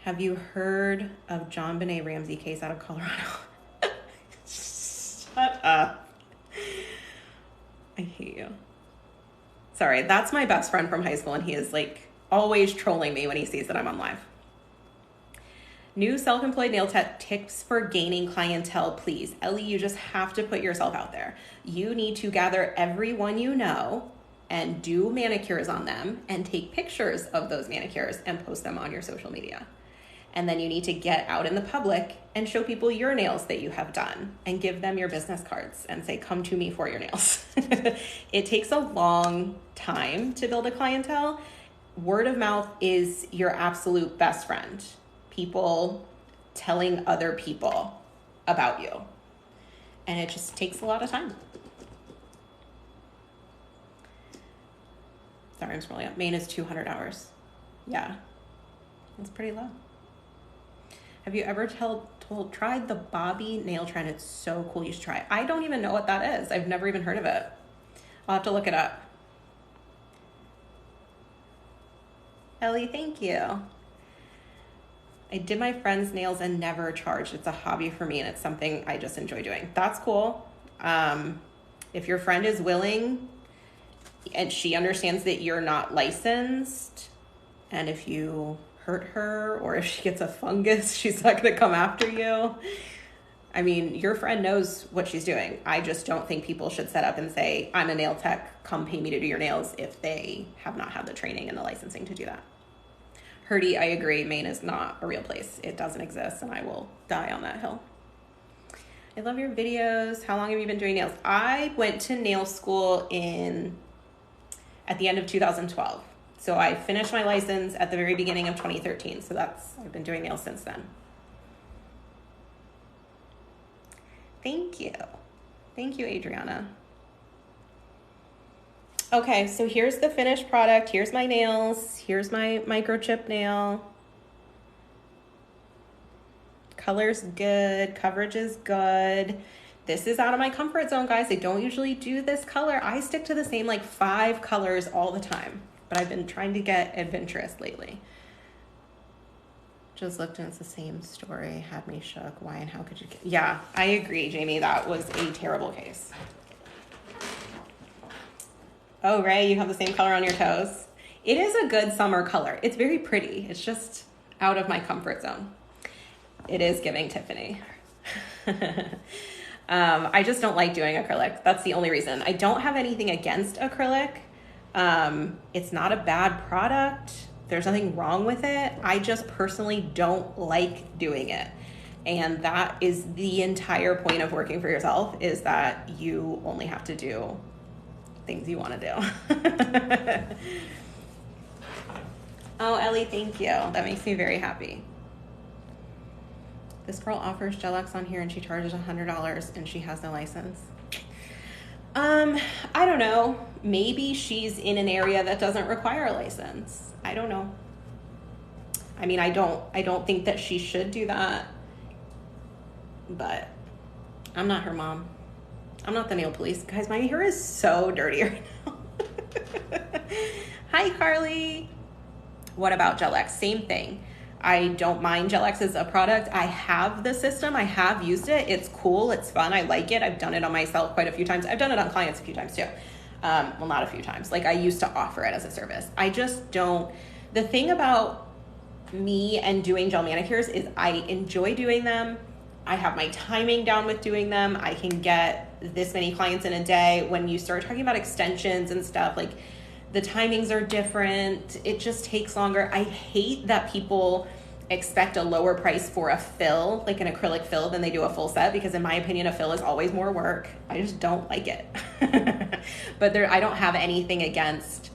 Have you heard of John Benet Ramsey case out of Colorado? Shut up. I hate you. Sorry, that's my best friend from high school, and he is like always trolling me when he sees that I'm on live. New self-employed nail tech tips for gaining clientele, please. Ellie, you just have to put yourself out there. You need to gather everyone you know and do manicures on them and take pictures of those manicures and post them on your social media. And then you need to get out in the public and show people your nails that you have done and give them your business cards and say, come to me for your nails. It takes a long time to build a clientele. Word of mouth is your absolute best friend. People telling other people about you. And it just takes a lot of time. Sorry, I'm scrolling up. Maine is 200 hours. Yeah, that's pretty low. Have you ever tried the Bobby nail trend? It's so cool. You should try it. I don't even know what that is. I've never even heard of it. I'll have to look it up. Ellie, thank you. I did my friend's nails and never charged. It's a hobby for me and it's something I just enjoy doing. That's cool. If your friend is willing and she understands that you're not licensed, and if you hurt her or if she gets a fungus, she's not going to come after you. I mean, your friend knows what she's doing. I just don't think people should set up and say, I'm a nail tech, come pay me to do your nails, if they have not had the training and the licensing to do that. Herdy, I agree. Maine is not a real place. It doesn't exist, and I will die on that hill. I love your videos. How long have you been doing nails? I went to nail school at the end of 2012. So I finished my license at the very beginning of 2013. So I've been doing nails since then. Thank you. Thank you, Adriana. Okay, so here's the finished product. Here's my nails. Here's my microchip nail. Color's good. Coverage is good. This is out of my comfort zone, guys. I don't usually do this color. I stick to the same 5 colors all the time, but I've been trying to get adventurous lately. Just looked and it's the same story. Had me shook. Why and how could you get... Yeah, I agree, Jamie. That was a terrible case. Oh, Ray, you have the same color on your toes. It is a good summer color. It's very pretty. It's just out of my comfort zone. It is giving Tiffany. I just don't like doing acrylic. That's the only reason. I don't have anything against acrylic. It's not a bad product. There's nothing wrong with it. I just personally don't like doing it. And that is the entire point of working for yourself, is that you only have to do things you want to do. Oh, Ellie, thank you. That makes me very happy. This girl offers Gel-X on here and she charges $100 and she has no license. I don't know. Maybe she's in an area that doesn't require a license. I don't know. I mean, I don't think that she should do that, but I'm not her mom. I'm not the nail police. Guys, my hair is so dirty right now. Hi, Carly. What about Gel-X? Same thing. I don't mind Gel-X as a product. I have the system. I have used it. It's cool. It's fun. I like it. I've done it on myself quite a few times. I've done it on clients a few times too. Well, not a few times. I used to offer it as a service. I just don't. The thing about me and doing gel manicures is I enjoy doing them. I have my timing down with doing them. I can get this many clients in a day. When you start talking about extensions and stuff, the timings are different. It just takes longer. I hate that people expect a lower price for a fill, like an acrylic fill, than they do a full set, because in my opinion, a fill is always more work. I just don't like it. But I don't have anything against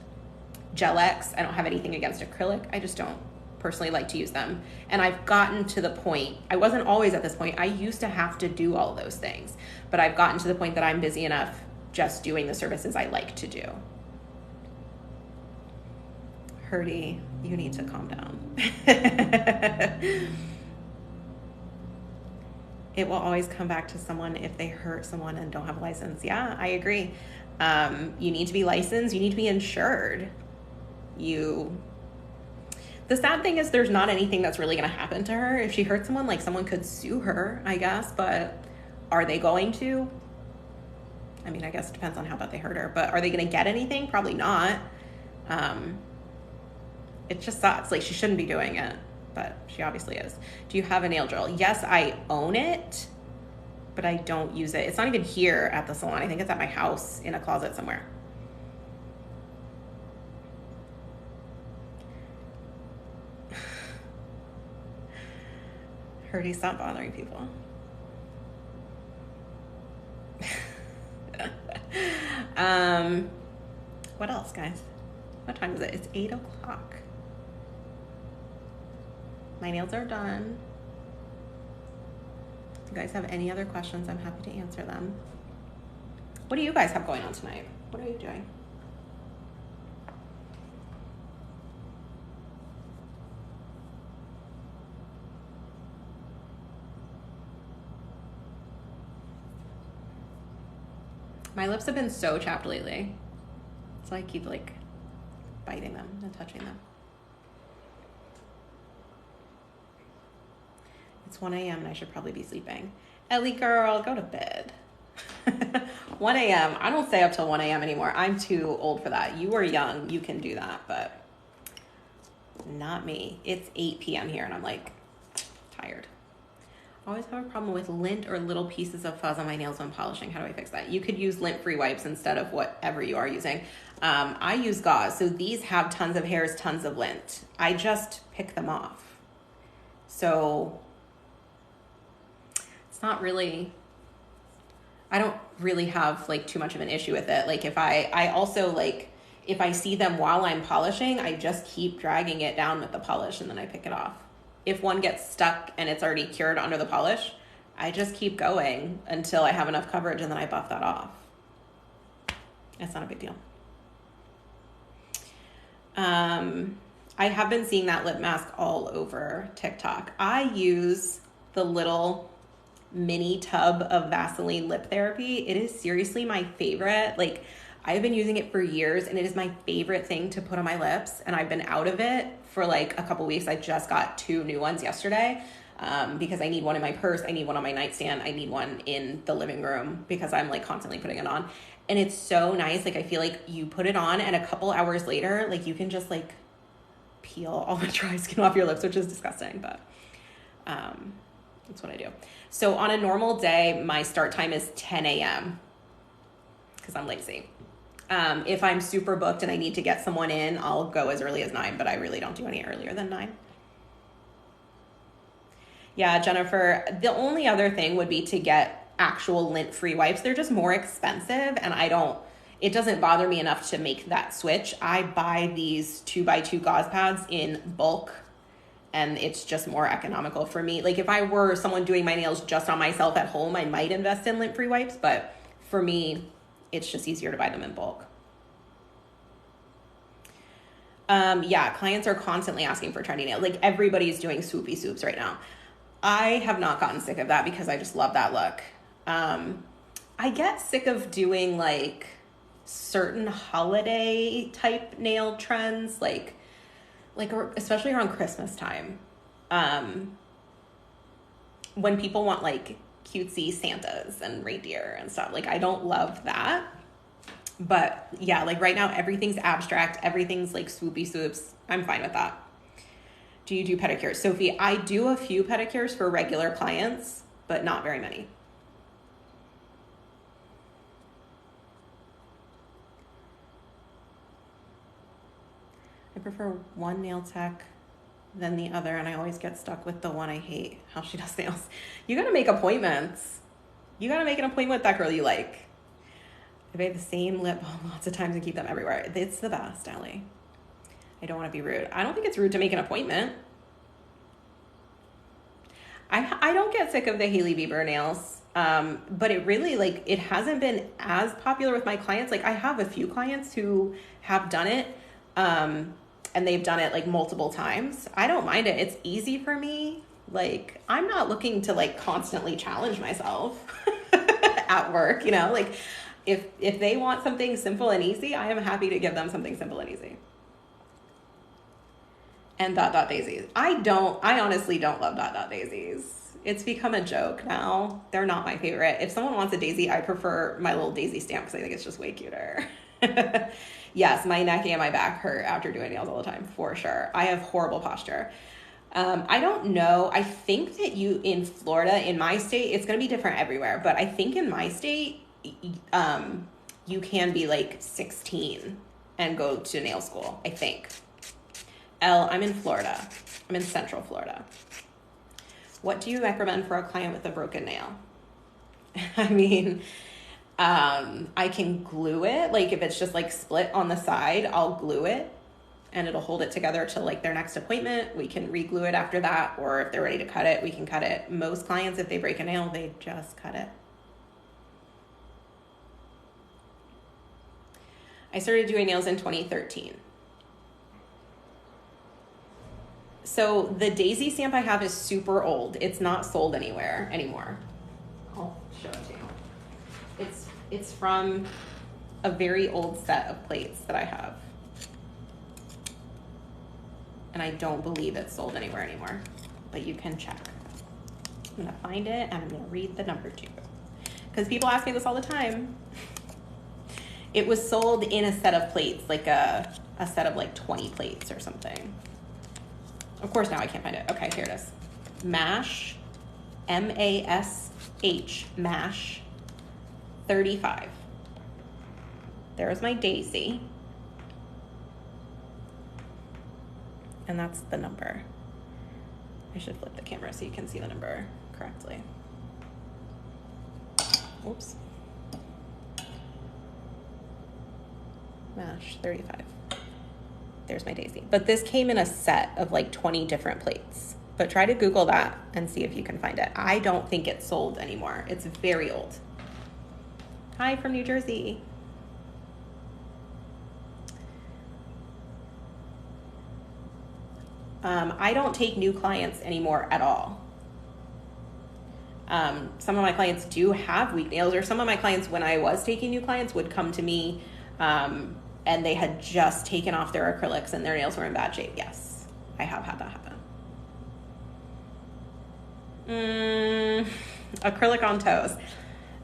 Gel X. I don't have anything against acrylic. I just don't personally like to use them. And I've gotten to the point, I wasn't always at this point. I used to have to do all those things, but I've gotten to the point that I'm busy enough just doing the services I like to do. Herdy, you need to calm down. It will always come back to someone if they hurt someone and don't have a license. Yeah, I agree. You need to be licensed. You need to be insured. The sad thing is there's not anything that's really going to happen to her. If she hurts someone, like someone could sue her, I guess, but are they going to? I mean, I guess it depends on how bad they hurt her, but are they going to get anything? Probably not. It just sucks. Like, she shouldn't be doing it, but she obviously is. Do you have a nail drill? Yes, I own it, but I don't use it. It's not even here at the salon. I think it's at my house in a closet somewhere. Herdy, stop bothering people. What else, guys? What time is it? It's 8 o'clock. My nails are done. If you guys have any other questions, I'm happy to answer them. What do you guys have going on tonight? What are you doing? My lips have been so chapped lately. So I keep like biting them and touching them. It's 1 a.m. and I should probably be sleeping. Ellie girl, go to bed. 1 a.m. I don't stay up till 1 a.m. anymore. I'm too old for that. You are young. You can do that, but not me. It's 8 p.m. here and I'm like tired. I always have a problem with lint or little pieces of fuzz on my nails when polishing. How do I fix that? You could use lint-free wipes instead of whatever you are using. I use gauze. So these have tons of hairs, tons of lint. I just pick them off. So it's not really, I don't really have like too much of an issue with it. Like if I also like, if I see them while I'm polishing, I just keep dragging it down with the polish and then I pick it off. If one gets stuck and it's already cured under the polish, I just keep going until I have enough coverage and then I buff that off. It's not a big deal. I have been seeing that lip mask all over TikTok. I use the little mini tub of Vaseline Lip Therapy. It is seriously my favorite. Like, I've been using it for years and it is my favorite thing to put on my lips. And I've been out of it for like a couple weeks. I just got 2 new ones yesterday because I need one in my purse. I need one on my nightstand. I need one in the living room because I'm like constantly putting it on. And it's so nice. Like, I feel like you put it on and a couple hours later, like you can just like peel all the dry skin off your lips, which is disgusting, but that's what I do. So on a normal day, my start time is 10 a.m. because I'm lazy. If I'm super booked and I need to get someone in, I'll go as early as 9, but I really don't do any earlier than 9. Yeah, Jennifer, the only other thing would be to get actual lint-free wipes. They're just more expensive and it doesn't bother me enough to make that switch. I buy these 2x2 gauze pads in bulk and it's just more economical for me. Like if I were someone doing my nails just on myself at home, I might invest in lint-free wipes, but for me, it's just easier to buy them in bulk. Yeah, clients are constantly asking for trendy nails. Like everybody's doing swoopy swoops right now. I have not gotten sick of that because I just love that look. I get sick of doing like certain holiday type nail trends, like especially around Christmas time. When people want like cutesy Santas and reindeer and stuff. Like I don't love that. But yeah, like right now everything's abstract, everything's like swoopy swoops. I'm fine with that. Do you do pedicures? Sophie, I do a few pedicures for regular clients, but not very many. I prefer one nail tech than the other, and I always get stuck with the one I hate, how she does nails. You gotta make appointments. You gotta make an appointment with that girl you like. I buy the same lip balm lots of times and keep them everywhere. It's the best, Allie. I don't want to be rude. I don't think it's rude to make an appointment. I don't get sick of the Hailey Bieber nails, but it really, like, it hasn't been as popular with my clients. Like, I have a few clients who have done it, and they've done it, like, multiple times. I don't mind it. It's easy for me. Like, I'm not looking to, like, constantly challenge myself at work, you know? Like, if they want something simple and easy, I am happy to give them something simple and easy. And daisies. I honestly don't love daisies. It's become a joke now. They're not my favorite. If someone wants a daisy, I prefer my little daisy stamp because I think it's just way cuter. Yes, my neck and my back hurt after doing nails all the time, for sure. I have horrible posture. I don't know. I think that in Florida, in my state, it's going to be different everywhere. But I think in my state, you can be like 16 and go to nail school, I think. I'm in Florida. I'm in Central Florida. What do you recommend for a client with a broken nail? I mean, I can glue it. Like, if it's just like split on the side, I'll glue it and it'll hold it together till like their next appointment. We can re-glue it after that, or if they're ready to cut it, we can cut it. Most clients, if they break a nail, they just cut it. I started doing nails in 2013. So the daisy stamp I have is super old. It's not sold anywhere anymore. I'll show it to you. It's from a very old set of plates that I have. And I don't believe it's sold anywhere anymore, but you can check. I'm gonna find it and I'm gonna read the number to you. Because people ask me this all the time. It was sold in a set of plates, like a set of like 20 plates or something. Of course, now I can't find it. Okay, here it is. MASH, M-A-S-H, MASH, 35. There's my daisy. And that's the number. I should flip the camera so you can see the number correctly. Oops. MASH, 35. There's my daisy. But this came in a set of like 20 different plates. But try to Google that and see if you can find it. I don't think it's sold anymore. It's very old. Hi from New Jersey. I don't take new clients anymore at all. Some of my clients do have weak nails, or some of my clients, when I was taking new clients, would come to me and they had just taken off their acrylics and their nails were in bad shape. Yes, I have had that happen. Acrylic on toes.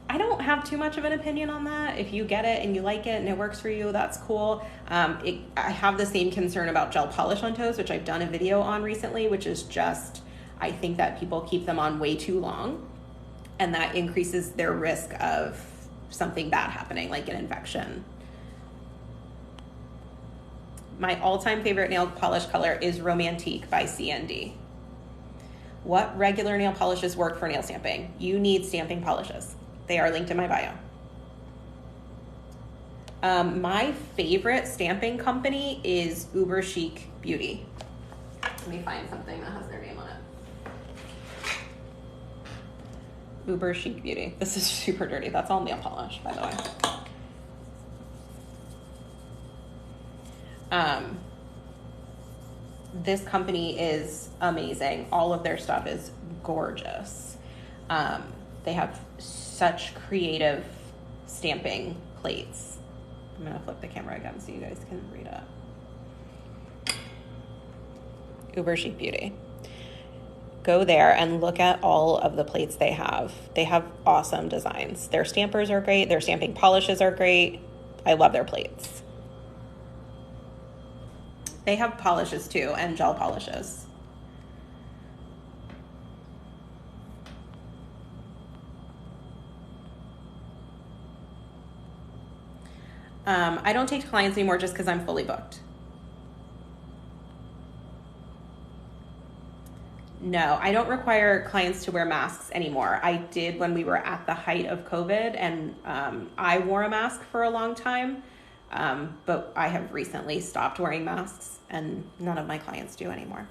I don't have too much of an opinion on that. If you get it and you like it and it works for you, that's cool. I have the same concern about gel polish on toes, which I've done a video on recently, which is just, I think that people keep them on way too long, and that increases their risk of something bad happening, like an infection. My all-time favorite nail polish color is Romantique by CND. What regular nail polishes work for nail stamping? You need stamping polishes. They are linked in my bio. My favorite stamping company is Uber Chic Beauty. Let me find something that has their name on it. Uber Chic Beauty. This is super dirty. That's all nail polish, by the way. This company is amazing. All of their stuff is gorgeous. They have such creative stamping plates. I'm gonna flip the camera again so you guys can read it. Uber Chic Beauty. Go there and look at all of the plates they have. They have awesome designs. Their stampers are great. Their stamping polishes are great. I love their plates. They have polishes too, and gel polishes. I don't take clients anymore just because I'm fully booked. No, I don't require clients to wear masks anymore. I did when we were at the height of COVID, and I wore a mask for a long time. But I have recently stopped wearing masks and none of my clients do anymore.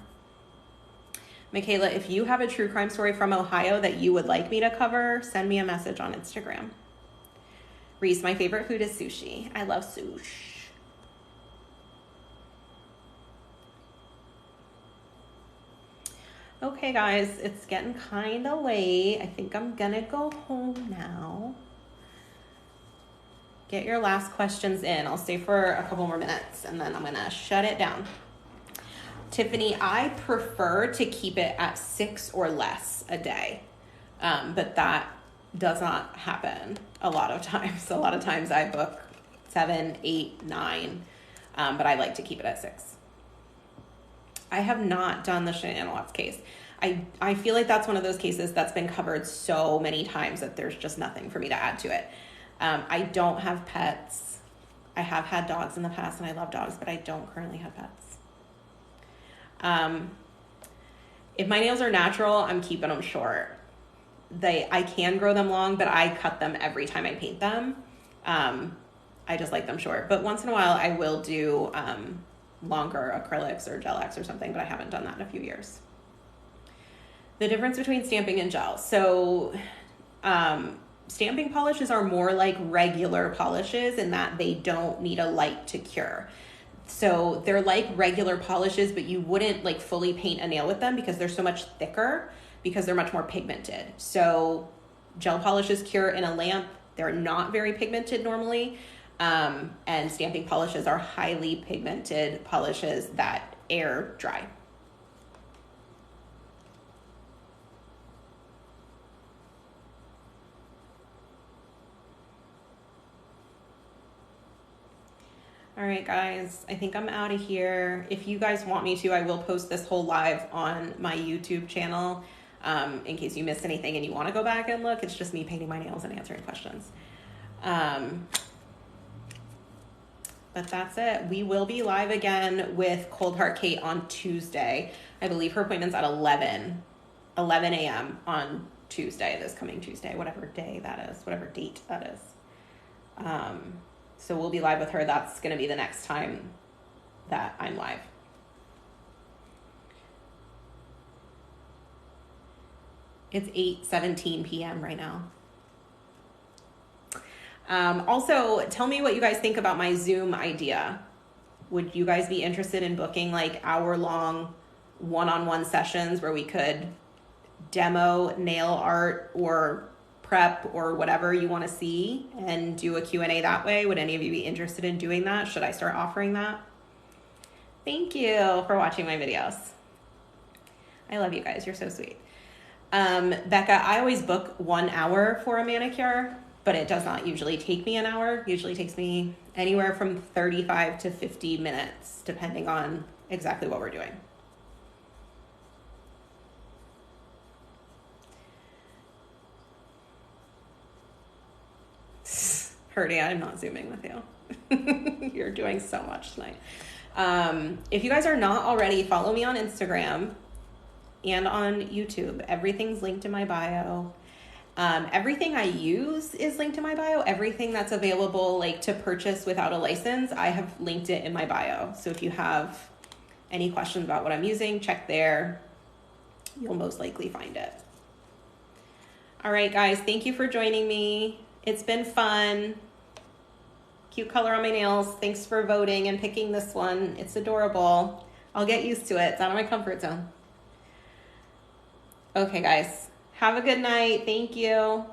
Michaela, if you have a true crime story from Ohio that you would like me to cover, send me a message on Instagram. Reese, my favorite food is sushi. I love sushi. Okay, guys, it's getting kind of late. I think I'm gonna go home now. Get your last questions in. I'll stay for a couple more minutes and then I'm gonna shut it down. Tiffany, I prefer to keep it at 6 or less a day, but that does not happen a lot of times. A lot of times I book 7, 8, 9, but I like to keep it at 6. I have not done the Shanann Watts case. I feel like that's one of those cases that's been covered so many times that there's just nothing for me to add to it. I don't have pets. I have had dogs in the past and I love dogs, but I don't currently have pets. If my nails are natural, I'm keeping them short. I can grow them long, but I cut them every time I paint them. I just like them short, but once in a while I will do, longer acrylics or gel X or something, but I haven't done that in a few years. The difference between stamping and gel. So, stamping polishes are more like regular polishes in that they don't need a light to cure. So they're like regular polishes, but you wouldn't like fully paint a nail with them because they're so much thicker because they're much more pigmented. So gel polishes cure in a lamp. They're not very pigmented normally. And stamping polishes are highly pigmented polishes that air dry. All right, guys, I think I'm out of here. If you guys want me to, I will post this whole live on my YouTube channel in case you missed anything and you want to go back and look. It's just me painting my nails and answering questions. But that's it. We will be live again with Cold Heart Kate on Tuesday. I believe her appointment's at 11 a.m. on Tuesday, this coming Tuesday, whatever day that is, whatever date that is. So we'll be live with her. That's going to be the next time that I'm live. It's 8:17 p.m. right now. Also, tell me what you guys think about my Zoom idea. Would you guys be interested in booking like hour-long one-on-one sessions where we could demo nail art or prep or whatever you want to see and do a Q&A that way? Would any of you be interested in doing that? Should I start offering that? Thank you for watching my videos. I love you guys. You're so sweet. Becca, I always book 1 hour for a manicure, but it does not usually take me an hour. It usually takes me anywhere from 35 to 50 minutes, depending on exactly what we're doing. Herdy, I'm not Zooming with you. You're doing so much tonight. If you guys are not already, follow me on Instagram and on YouTube. Everything's linked in my bio. Everything I use is linked in my bio. Everything that's available like to purchase without a license, I have linked it in my bio. So if you have any questions about what I'm using, check there. You'll most likely find it. All right, guys, thank you for joining me. It's been fun. Cute color on my nails. Thanks for voting and picking this one. It's adorable. I'll get used to it. It's out of my comfort zone. Okay, guys. Have a good night. Thank you.